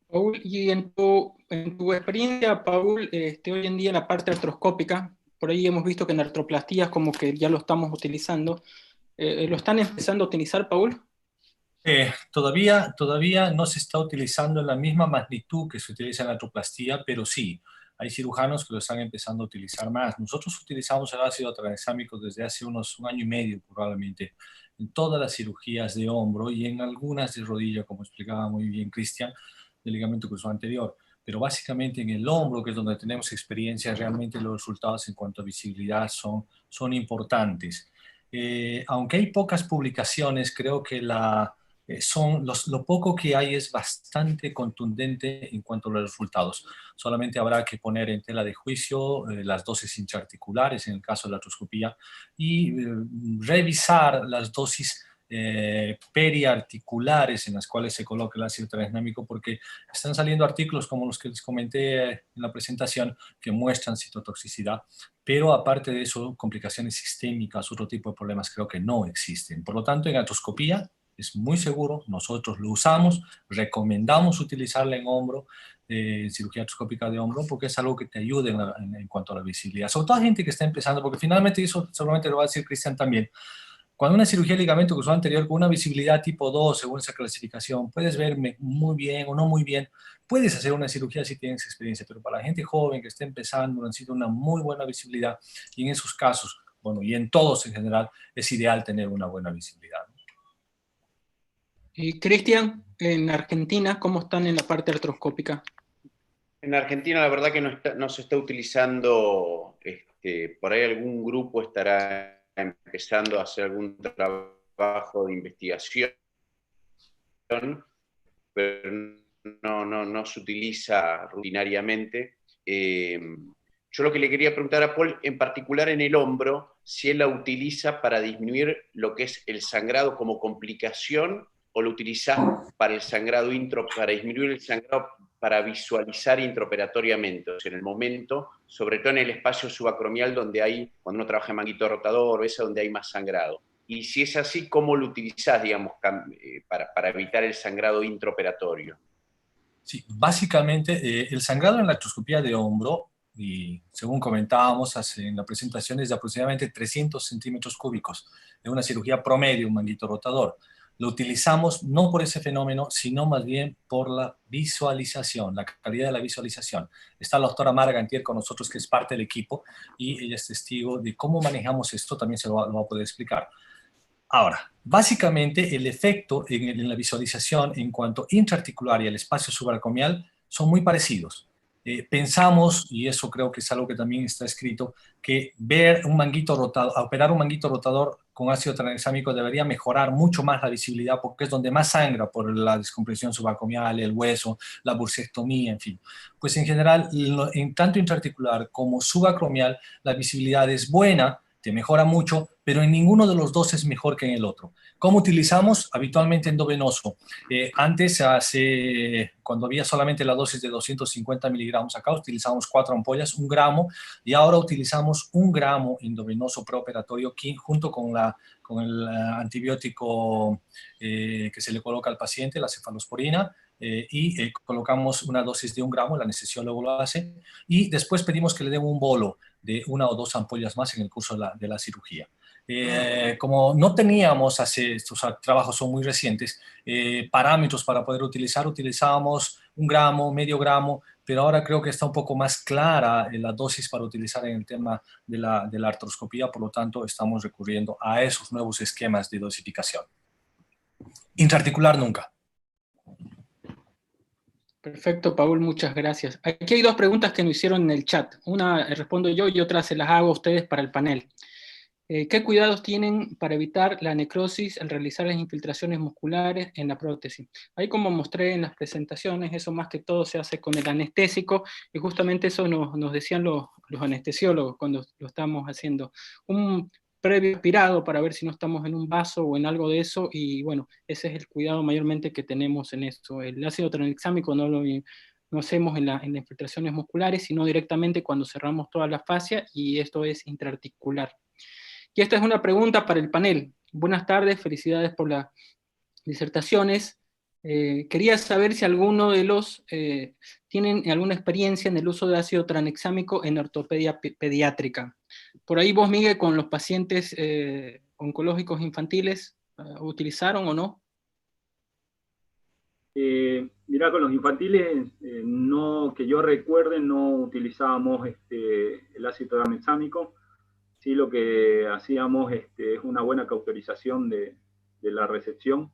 Paul, y en tu experiencia, Paul, hoy en día en la parte artroscópica, por ahí hemos visto que en artroplastías como que ya lo estamos utilizando. ¿Lo están empezando a utilizar, Paul? Todavía no se está utilizando en la misma magnitud que se utiliza en la artroplastía, pero sí, hay cirujanos que lo están empezando a utilizar más. Nosotros utilizamos el ácido tranexámico desde hace un año y medio probablemente, en todas las cirugías de hombro y en algunas de rodilla, como explicaba muy bien Cristian, del ligamento cruzado anterior. Pero básicamente en el hombro, que es donde tenemos experiencia, realmente los resultados en cuanto a visibilidad son importantes. Aunque hay pocas publicaciones, creo que lo poco que hay es bastante contundente en cuanto a los resultados. Solamente habrá que poner en tela de juicio las dosis intraarticulares en el caso de la artroscopía y revisar las dosis periarticulares en las cuales se coloca el ácido tranexámico, porque están saliendo artículos como los que les comenté en la presentación que muestran citotoxicidad, pero aparte de eso, complicaciones sistémicas, otro tipo de problemas creo que no existen. Por lo tanto, en artroscopía es muy seguro, nosotros lo usamos, recomendamos utilizarla en hombro, cirugía artroscópica de hombro, porque es algo que te ayuda en cuanto a la visibilidad. Sobre todo a gente que está empezando, porque finalmente eso seguramente lo va a decir Cristian también. Cuando una cirugía de ligamento cruzado anterior con una visibilidad tipo 2, según esa clasificación, puedes verme muy bien o no muy bien, puedes hacer una cirugía si tienes experiencia, pero para la gente joven que está empezando necesita una muy buena visibilidad y en esos casos, bueno, y en todos en general, es ideal tener una buena visibilidad. Y Cristian, en Argentina, ¿cómo están en la parte artroscópica? En Argentina la verdad que no se está utilizando, por ahí algún grupo estará empezando a hacer algún trabajo de investigación, pero no se utiliza rutinariamente. Yo lo que le quería preguntar a Paul, en particular en el hombro, si él la utiliza para disminuir lo que es el sangrado como complicación, o lo utiliza para el sangrado para disminuir el sangrado para visualizar intraoperatoriamente, o sea, en el momento, sobre todo en el espacio subacromial donde hay, cuando uno trabaja en manguito rotador, o esa donde hay más sangrado? Y si es así, ¿cómo lo utilizás, digamos, para evitar el sangrado intraoperatorio? Sí, básicamente el sangrado en la artroscopía de hombro, y según comentábamos en la presentación, es de aproximadamente 300 centímetros cúbicos, de una cirugía promedio, un manguito rotador. Lo utilizamos no por ese fenómeno, sino más bien por la visualización, la calidad de la visualización. Está la doctora Mara Gantier con nosotros, que es parte del equipo, y ella es testigo de cómo manejamos esto, también lo va a poder explicar. Ahora, básicamente el efecto en la visualización en cuanto intraarticular y el espacio subaracromial son muy parecidos. Pensamos, y eso creo que es algo que también está escrito, que ver un manguito rotador, operar un manguito rotador con ácido tranexámico debería mejorar mucho más la visibilidad, porque es donde más sangra por la descompresión subaracromial, el hueso, la bursectomía, en fin. Pues en general, en tanto intraarticular como subacromial, la visibilidad es buena, te mejora mucho, pero en ninguno de los dos es mejor que en el otro. ¿Cómo utilizamos? Habitualmente endovenoso. Antes, cuando había solamente la dosis de 250 miligramos acá, utilizábamos 4 ampollas, 1 gramo, y ahora utilizamos 1 gramo endovenoso preoperatorio junto con el antibiótico que se le coloca al paciente, la cefalosporina, y colocamos una dosis de 1 gramo, el anestesiólogo lo hace, y después pedimos que le den un bolo de 1 o 2 ampollas más en el curso de la cirugía. Como no teníamos, estos trabajos son muy recientes, parámetros para poder utilizábamos 1 gramo, medio gramo, pero ahora creo que está un poco más clara la dosis para utilizar en el tema de la artroscopía, por lo tanto estamos recurriendo a esos nuevos esquemas de dosificación. Intraarticular nunca. Perfecto, Paul, muchas gracias. Aquí hay 2 preguntas que nos hicieron en el chat. Una respondo yo y otra se las hago a ustedes para el panel. ¿Qué cuidados tienen para evitar la necrosis al realizar las infiltraciones musculares en la prótesis? Ahí, como mostré en las presentaciones, eso más que todo se hace con el anestésico, y justamente eso nos decían los anestesiólogos cuando lo estamos haciendo. Un previo aspirado para ver si no estamos en un vaso o en algo de eso, y bueno, ese es el cuidado mayormente que tenemos en esto. El ácido tranexámico no hacemos en las infiltraciones musculares, sino directamente cuando cerramos toda la fascia, y esto es intraarticular. Y esta es una pregunta para el panel. Buenas tardes, felicidades por las disertaciones. Quería saber si alguno de los tienen alguna experiencia en el uso de ácido tranexámico en ortopedia pediátrica. Por ahí vos, Miguel, con los pacientes oncológicos infantiles, ¿utilizaron o no? Mirá, con los infantiles, no, que yo recuerde, no utilizábamos el ácido tranexámico. Sí, lo que hacíamos es una buena cauterización de la recepción,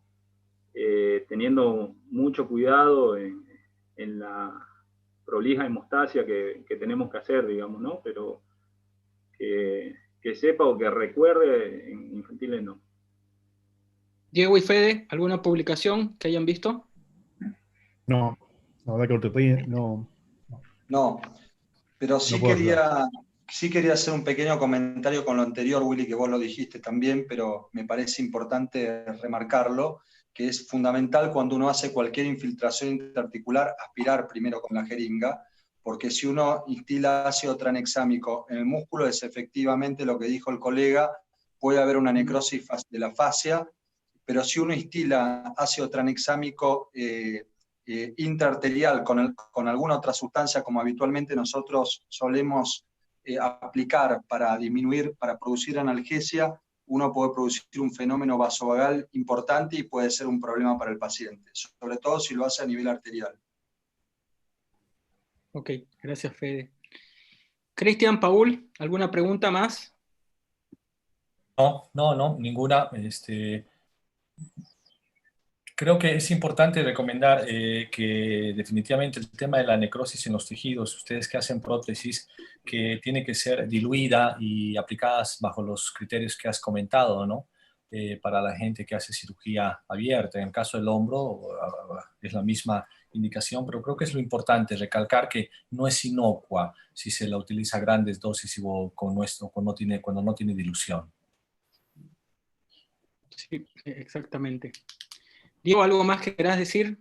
teniendo mucho cuidado en la prolija hemostasia que tenemos que hacer, digamos, ¿no? Pero que sepa o que recuerde, en infantiles no. Diego y Fede, ¿alguna publicación que hayan visto? No, la verdad que ortopedia no. No, pero sí No puedo ayudar. sí quería hacer un pequeño comentario con lo anterior, Willy, que vos lo dijiste también, pero me parece importante remarcarlo, que es fundamental cuando uno hace cualquier infiltración intraarticular, aspirar primero con la jeringa, porque si uno instila ácido tranexámico en el músculo, es efectivamente lo que dijo el colega, puede haber una necrosis de la fascia, pero si uno instila ácido tranexámico intraarterial con alguna otra sustancia, como habitualmente nosotros solemos aplicar para disminuir, para producir analgesia, uno puede producir un fenómeno vasovagal importante y puede ser un problema para el paciente, sobre todo si lo hace a nivel arterial. Ok, gracias, Fede. Cristian, Paul, ¿alguna pregunta más? No, ninguna. Creo que es importante recomendar que definitivamente el tema de la necrosis en los tejidos, ustedes que hacen prótesis, que tiene que ser diluida y aplicadas bajo los criterios que has comentado, ¿no? Para la gente que hace cirugía abierta. En el caso del hombro es la misma indicación, pero creo que es lo importante recalcar que no es inocua si se la utiliza a grandes dosis o cuando no tiene dilución. Sí, exactamente. Diego, ¿algo más que querás decir?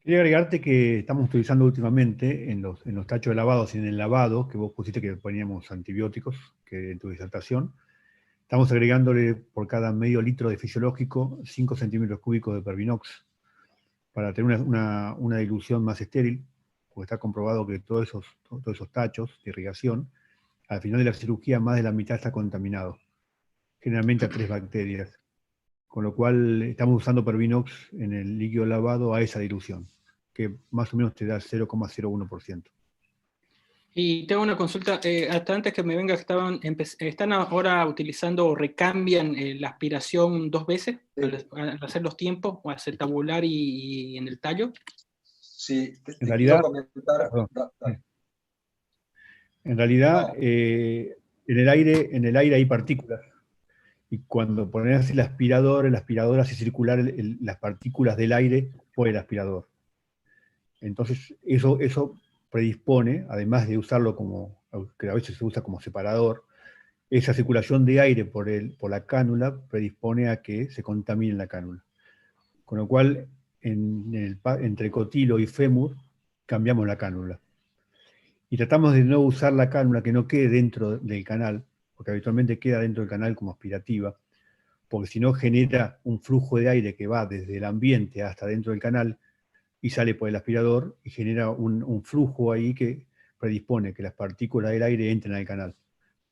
Quería agregarte que estamos utilizando últimamente en los tachos de lavados y en el lavado, que vos pusiste que poníamos antibióticos, que en tu disertación, estamos agregándole por cada medio litro de fisiológico 5 centímetros cúbicos de Pervinox para tener una dilución más estéril, porque está comprobado que todos esos tachos de irrigación, al final de la cirugía más de la mitad está contaminado, generalmente a 3 bacterias, con lo cual estamos usando Pervinox en el líquido lavado a esa dilución, que más o menos te da 0,01%. Y tengo una consulta, hasta antes que me venga, ¿están ahora utilizando o recambian la aspiración 2 veces al hacer los tiempos, o hacer tabular y en el tallo? Sí, En realidad, quiero comentar. en realidad en el aire hay partículas, y cuando pones el aspirador hace circular las partículas del aire por el aspirador. Entonces, eso predispone, además de usarlo que a veces se usa como separador, esa circulación de aire por la cánula predispone a que se contamine la cánula. Con lo cual, entre cotilo y fémur, cambiamos la cánula. Y tratamos de no usar la cánula que no quede dentro del canal, porque habitualmente queda dentro del canal como aspirativa, porque si no genera un flujo de aire que va desde el ambiente hasta dentro del canal y sale por el aspirador y genera un flujo ahí que predispone que las partículas del aire entren al canal.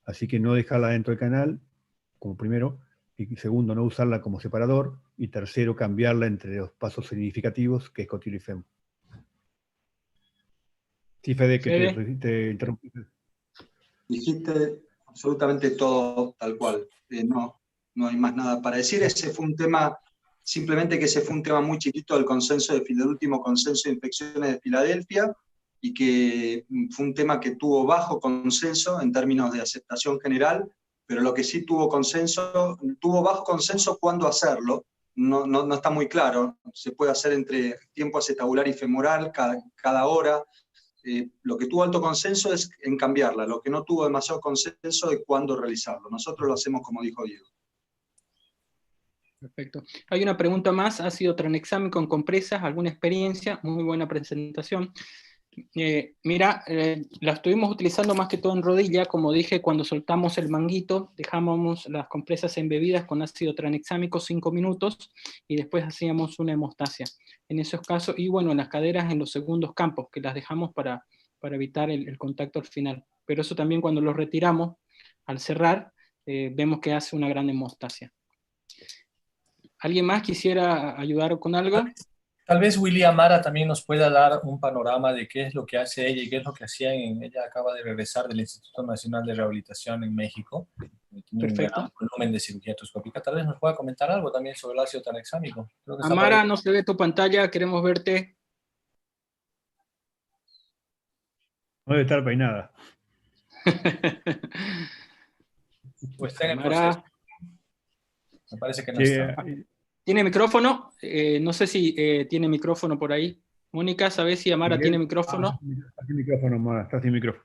Así que no dejarla dentro del canal, como primero, y segundo, no usarla como separador, y tercero, cambiarla entre los pasos significativos, que es cotilo y fémur. Sí, Fede, que te interrumpí. Dijiste absolutamente todo tal cual. No hay más nada para decir. Ese fue un tema, simplemente que ese fue un tema muy chiquito del último consenso de infecciones de Filadelfia, y que fue un tema que tuvo bajo consenso en términos de aceptación general, pero lo que sí tuvo bajo consenso cuándo hacerlo. No está muy claro. Se puede hacer entre tiempo acetabular y femoral cada hora. Lo que tuvo alto consenso es en cambiarla, lo que no tuvo demasiado consenso es cuándo realizarlo. Nosotros lo hacemos como dijo Diego. Perfecto. Hay una pregunta más, ácido tranexámico con compresas, ¿alguna experiencia? Muy buena presentación. Mira, la estuvimos utilizando más que todo en rodilla, como dije, cuando soltamos el manguito, dejábamos las compresas embebidas con ácido tranexámico 5 minutos, y después hacíamos una hemostasia. En esos casos, y bueno, en las caderas en los segundos campos, que las dejamos para evitar el contacto al final. Pero eso también cuando lo retiramos, al cerrar, vemos que hace una gran hemostasia. ¿Alguien más quisiera ayudar con algo? Tal vez Willy Amara también nos pueda dar un panorama de qué es lo que hace ella y qué es lo que hacía ella acaba de regresar del Instituto Nacional de Rehabilitación en México. Tiene Perfecto. un gran volumen de cirugía artroscópica. Tal vez nos pueda comentar algo también sobre el ácido tranexámico. Amara, no se ve tu pantalla, queremos verte. No debe estar peinada. Pues está en el Amara. proceso. Me parece que no está. ¿Tiene micrófono? No sé si tiene micrófono por ahí. Mónica, ¿sabes si Amara tiene micrófono? Está sin micrófono, Amara, está sin micrófono.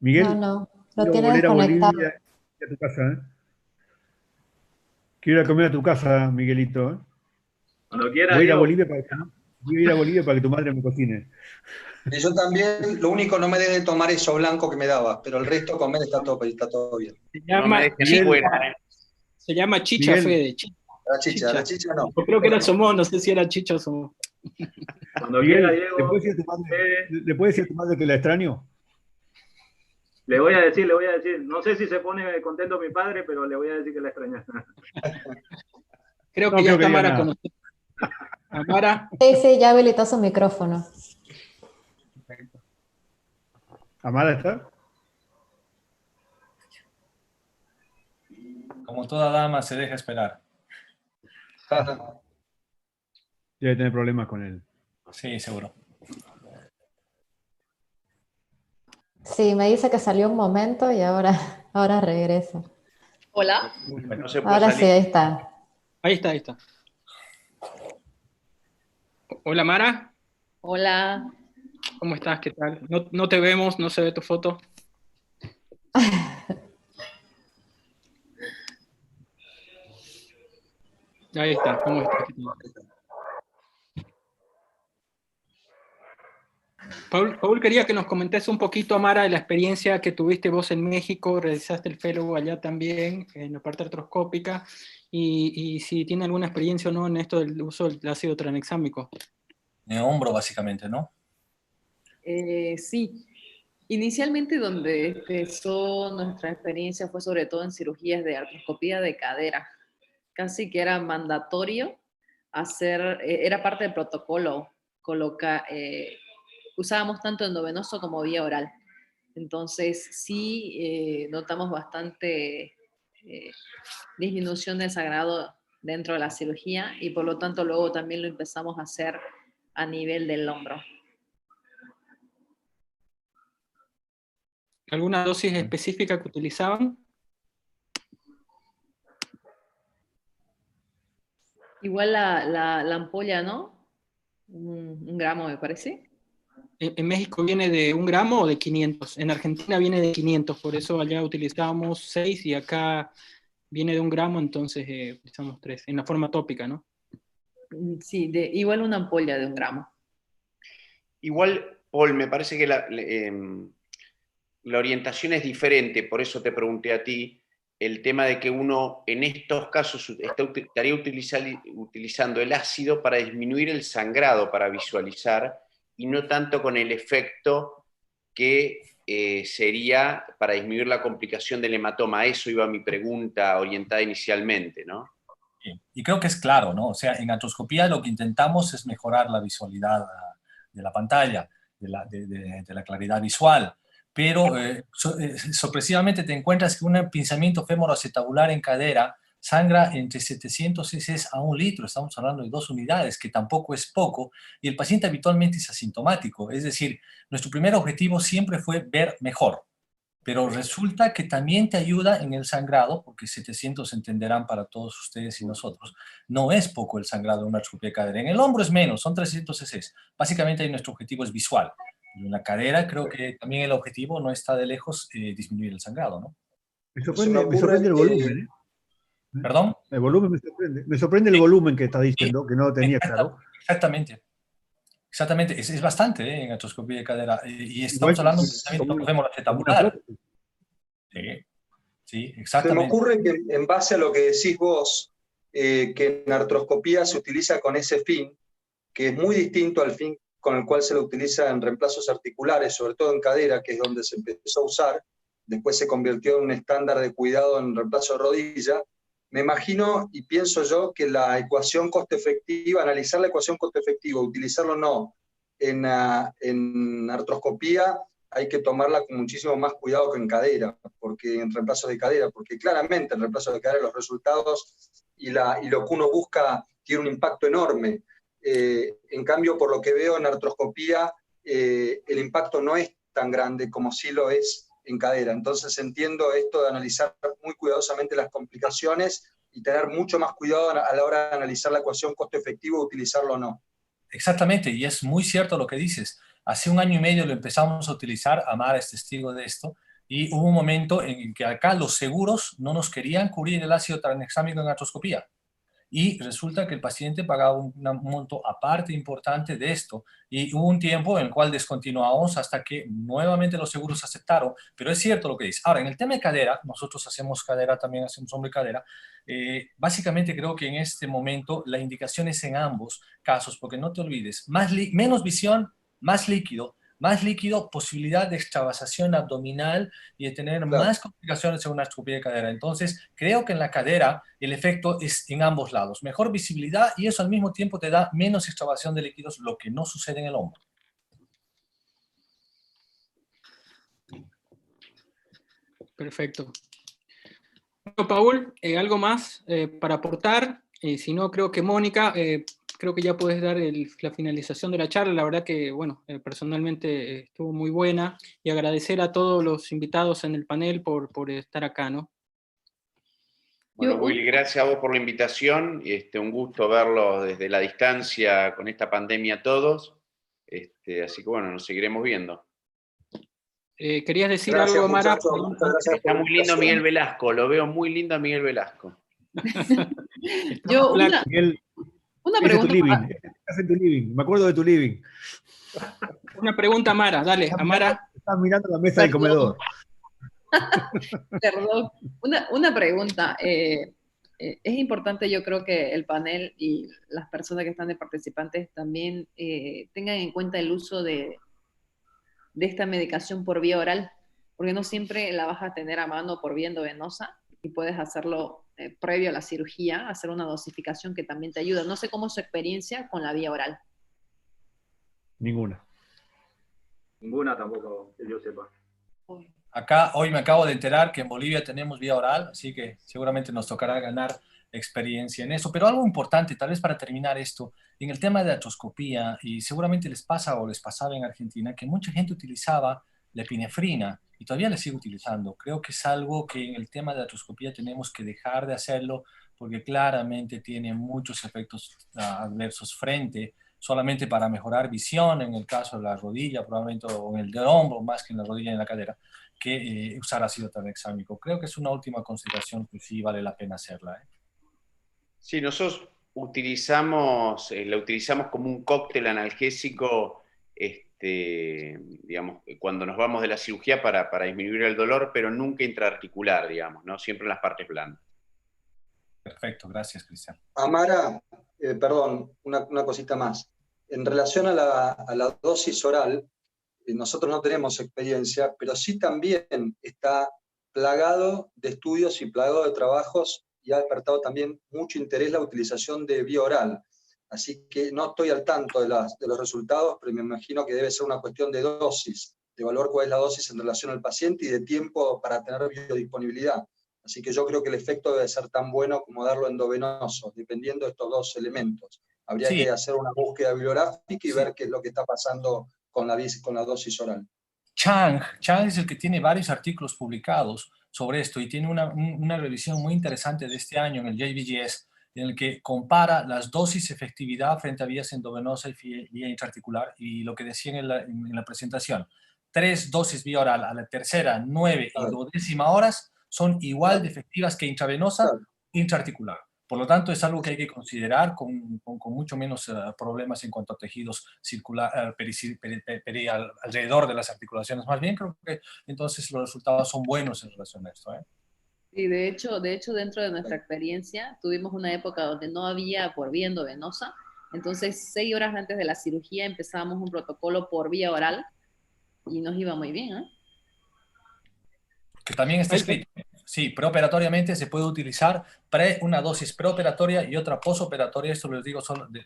Miguel, No, lo quiero tiene volver a desconectado. Bolivia y a tu casa, ¿eh? Quiero ir a comer a tu casa, Miguelito, ¿eh? Cuando quiera, Voy a ir a Diego. Bolivia para que tu madre me cocine. Y yo también, lo único no me deje de tomar eso blanco que me daba, pero el resto comer está todo bien. Se llama chicha, Miguel. Fede. La chicha no. Yo creo que era somón, no sé si era chicha o somón. Cuando Miguel, quiera, Diego. ¿le puedes decir a tu madre que la extraño? Le voy a decir. No sé si se pone contento mi padre, pero le voy a decir que la extraña. Creo que ya está Amara con nosotros. Amara. Sí, ya habilitó su micrófono. ¿Amara está? Como toda dama se deja esperar. Debe tener problemas con él. Sí, seguro. Sí, me dice que salió un momento y ahora regresa. Hola. No se puede Ahora salir. sí, ahí está. Ahí está. Hola, Mara. Hola. ¿Cómo estás? ¿Qué tal? No te vemos, no se ve tu foto. Ahí está, ¿cómo estás? Paul, quería que nos comentes un poquito, Amara, de la experiencia que tuviste vos en México, realizaste el fellow allá también, en la parte artroscópica, y si tiene alguna experiencia o no en esto del uso del ácido tranexámico. En hombro, básicamente, ¿no? Sí, inicialmente donde empezó nuestra experiencia fue sobre todo en cirugías de artroscopía de cadera. Casi que era mandatorio hacer, era parte del protocolo, usábamos tanto endovenoso como vía oral. Entonces sí notamos bastante disminución del sangrado dentro de la cirugía y por lo tanto luego también lo empezamos a hacer a nivel del hombro. ¿Alguna dosis específica que utilizaban? Igual la ampolla, ¿no? Un gramo, me parece. ¿En México viene de 1 gramo o de 500? En Argentina viene de 500, por eso allá utilizábamos 6 y acá viene de 1 gramo, entonces utilizamos 3, en la forma tópica, ¿no? Sí, igual una ampolla de 1 gramo. Igual, Paul, me parece que la orientación es diferente, por eso te pregunté a ti, el tema de que uno en estos casos estaría utilizando el ácido para disminuir el sangrado, para visualizar, y no tanto con el efecto que sería para disminuir la complicación del hematoma. A eso iba mi pregunta orientada inicialmente, ¿no? Y creo que es claro, ¿no? O sea, en artroscopía lo que intentamos es mejorar la visualidad de la pantalla, de la claridad visual, pero sorpresivamente te encuentras que un pinzamiento femoroacetabular en cadera sangra entre 700 cc a 1 litro, estamos hablando de 2 unidades, que tampoco es poco, y el paciente habitualmente es asintomático, es decir, nuestro primer objetivo siempre fue ver mejor, pero resulta que también te ayuda en el sangrado, porque 700 entenderán para todos ustedes y nosotros, no es poco el sangrado de una artroscopía de cadera. En el hombro es menos, son 300 cc. Básicamente ahí nuestro objetivo es visual. En la cadera creo que también el objetivo no está de lejos disminuir el sangrado, ¿no? Me sorprende el volumen, ¿eh? ¿Perdón? El volumen me sorprende. Me sorprende el volumen que estás diciendo, que no lo tenía claro. Exactamente. Exactamente, es bastante en artroscopía de cadera. Y estamos hablando de un pensamiento femoroacetabular. Sí, exactamente. Se me ocurre que en base a lo que decís vos, que en artroscopía se utiliza con ese fin, que es muy distinto al fin con el cual se lo utiliza en reemplazos articulares, sobre todo en cadera, que es donde se empezó a usar, después se convirtió en un estándar de cuidado en reemplazo de rodilla. Me imagino y pienso yo que la ecuación coste-efectiva, analizar la ecuación coste-efectiva, utilizarlo o no en artroscopía, hay que tomarla con muchísimo más cuidado que en cadera, porque en reemplazo de cadera, porque claramente en reemplazo de cadera los resultados y lo que uno busca tiene un impacto enorme. En cambio, por lo que veo en artroscopía, el impacto no es tan grande como sí lo es en cadera. Entonces entiendo esto de analizar muy cuidadosamente las complicaciones y tener mucho más cuidado a la hora de analizar la ecuación costo-efectivo, utilizarlo o no. Exactamente, y es muy cierto lo que dices. Hace 1 año y medio lo empezamos a utilizar, Amara es testigo de esto, y hubo un momento en que acá los seguros no nos querían cubrir el ácido tranexámico en artroscopía. Y resulta que el paciente pagaba un monto aparte importante de esto. Y hubo un tiempo en el cual descontinuamos hasta que nuevamente los seguros aceptaron. Pero es cierto lo que dice. Ahora, en el tema de cadera, nosotros hacemos cadera, también hacemos hombro y cadera. Básicamente creo que en este momento la indicación es en ambos casos, porque no te olvides, menos visión, más líquido, posibilidad de extravasación abdominal y de tener más complicaciones en una artroscopía de cadera. Entonces, creo que en la cadera el efecto es en ambos lados. Mejor visibilidad y eso al mismo tiempo te da menos extravasión de líquidos, lo que no sucede en el hombro. Perfecto. Bueno, Paul, ¿algo más para aportar? Si no, creo que Mónica... creo que ya puedes dar la finalización de la charla. La verdad que, bueno, personalmente estuvo muy buena. Y agradecer a todos los invitados en el panel por estar acá, ¿no? Bueno, Willy, gracias a vos por la invitación. Un gusto verlo desde la distancia con esta pandemia todos. Así que, bueno, nos seguiremos viendo. ¿Querías decir algo, Mara? Está muy lindo Miguel Velasco. Lo veo muy lindo a Miguel Velasco. Una pregunta. Estás en tu living. Me acuerdo de tu living. Una pregunta, Amara, dale, Amara. Estás mirando la mesa del comedor. Perdón, una pregunta. Es importante, yo creo que el panel y las personas que están de participantes también tengan en cuenta el uso de esta medicación por vía oral, porque no siempre la vas a tener a mano por vía endovenosa y puedes hacerlo previo a la cirugía, hacer una dosificación que también te ayuda. No sé cómo es su experiencia con la vía oral. Ninguna. Ninguna tampoco, que yo sepa. Acá hoy me acabo de enterar que en Bolivia tenemos vía oral, así que seguramente nos tocará ganar experiencia en eso. Pero algo importante, tal vez para terminar esto, en el tema de artroscopía, y seguramente les pasa o les pasaba en Argentina, que mucha gente utilizaba la epinefrina y todavía la sigue utilizando. Creo que es algo que en el tema de artroscopía tenemos que dejar de hacerlo porque claramente tiene muchos efectos adversos frente solamente para mejorar visión, en el caso de la rodilla, probablemente, o en el del hombro, más que en la rodilla y en la cadera, que usar ácido tranexámico. Creo que es una última consideración que sí vale la pena hacerla. Sí, nosotros la utilizamos como un cóctel analgésico, digamos, cuando nos vamos de la cirugía para disminuir el dolor, pero nunca intraarticular, digamos, ¿no? Siempre en las partes blandas. Perfecto, gracias, Cristian. Amara, perdón, una cosita más. En relación a la dosis oral, nosotros no tenemos experiencia, pero sí también está plagado de estudios y plagado de trabajos y ha despertado también mucho interés la utilización de vía oral. Así que no estoy al tanto de los resultados, pero me imagino que debe ser una cuestión de dosis, de evaluar cuál es la dosis en relación al paciente y de tiempo para tener biodisponibilidad. Así que yo creo que el efecto debe ser tan bueno como darlo endovenoso, dependiendo de estos dos elementos. Habría que hacer una búsqueda bibliográfica y ver qué es lo que está pasando con la dosis oral. Chang es el que tiene varios artículos publicados sobre esto y tiene una revisión muy interesante de este año en el JBJS, en el que compara las dosis efectividad frente a vías endovenosa y vía intraarticular, y lo que decían en la presentación, 3 dosis vía oral a la tercera, 9 y 12ª horas son igual de efectivas que intravenosa, intraarticular. Por lo tanto, es algo que hay que considerar con mucho menos problemas en cuanto a tejidos alrededor de las articulaciones. Más bien, creo que entonces los resultados son buenos en relación a esto. Sí, de hecho, dentro de nuestra experiencia, tuvimos una época donde no había por vía endovenosa. Entonces, 6 horas antes de la cirugía empezábamos un protocolo por vía oral y nos iba muy bien, ¿eh? Que también está escrito. Sí, preoperatoriamente se puede utilizar una dosis preoperatoria y otra posoperatoria. Esto les digo solo de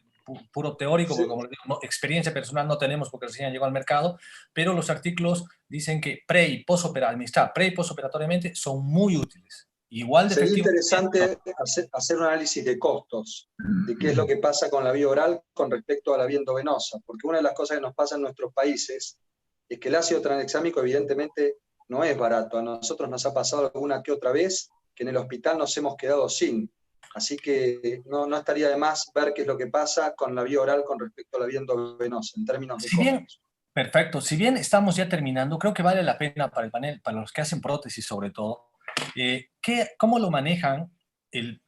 puro teórico, porque como les digo, experiencia personal no tenemos porque recién llegó al mercado, pero los artículos dicen que administrar pre y posoperatoriamente son muy útiles. Igual de Sería efectivo. interesante hacer un análisis de costos, de qué es lo que pasa con la vía oral con respecto a la vía endovenosa, porque una de las cosas que nos pasa en nuestros países es que el ácido tranexámico evidentemente no es barato. A nosotros nos ha pasado alguna que otra vez que en el hospital nos hemos quedado sin. Así que no estaría de más ver qué es lo que pasa con la vía oral con respecto a la vía endovenosa en términos de costos. Perfecto. Si bien estamos ya terminando, creo que vale la pena para el panel, para los que hacen prótesis sobre todo, ¿cómo lo manejan el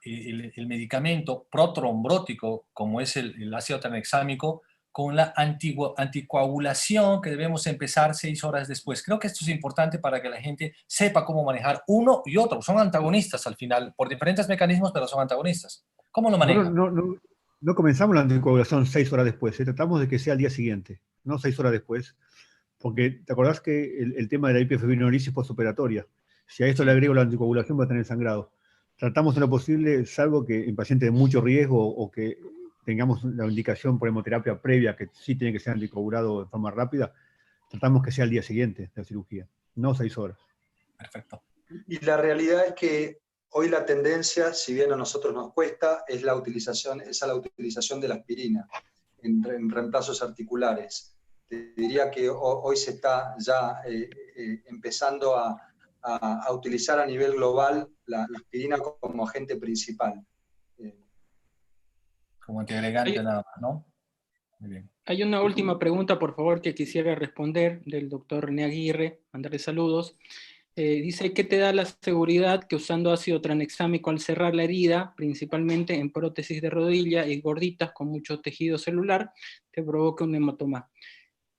medicamento protrombótico, como es el ácido tranexámico, con la anticoagulación que debemos empezar 6 horas después? Creo que esto es importante para que la gente sepa cómo manejar uno y otro. Son antagonistas al final, por diferentes mecanismos, pero son antagonistas. ¿Cómo lo manejan? No comenzamos la anticoagulación 6 horas después, tratamos de que sea al día siguiente, no 6 horas después, porque te acordás que el tema de la hiperfibrinolisis postoperatoria, si a esto le agrego la anticoagulación va a tener sangrado. Tratamos en lo posible, salvo que en pacientes de mucho riesgo o que tengamos la indicación por hemoterapia previa, que sí tiene que ser anticoagulado de forma rápida, tratamos que sea el día siguiente de la cirugía, no 6 horas. Perfecto. Y la realidad es que hoy la tendencia, si bien a nosotros nos cuesta, es la utilización de la aspirina en reemplazos articulares. Te diría que hoy se está ya empezando a utilizar a nivel global la aspirina como agente principal. Como antiagregante nada más, ¿no? Muy bien. Hay una última pregunta, por favor, que quisiera responder del doctor René Aguirre, mandarle saludos. Dice, ¿qué te da la seguridad que usando ácido tranexámico al cerrar la herida, principalmente en prótesis de rodilla y gorditas con mucho tejido celular, te provoque un hematoma?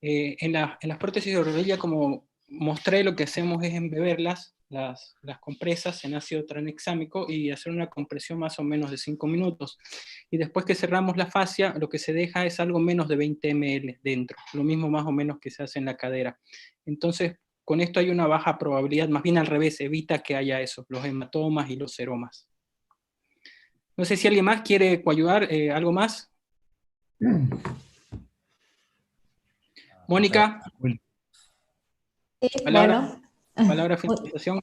En las prótesis de rodilla, como mostré, lo que hacemos es embeberlas, las compresas en ácido tranexámico y hacer una compresión más o menos de 5 minutos. Y después que cerramos la fascia, lo que se deja es algo menos de 20 ml dentro, lo mismo más o menos que se hace en la cadera. Entonces, con esto hay una baja probabilidad, más bien al revés, evita que haya eso, los hematomas y los seromas. No sé si alguien más quiere coayudar, ¿algo más? Mónica, Sí, palabra bueno, de finalización.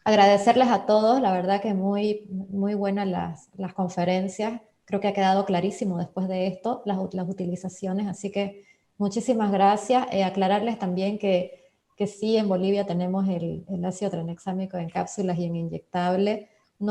agradecerles a todos, la verdad que muy buenas las conferencias, creo que ha quedado clarísimo después de esto las utilizaciones, así que muchísimas gracias. Aclararles también que sí, en Bolivia tenemos el ácido tranexámico en cápsulas y en inyectable,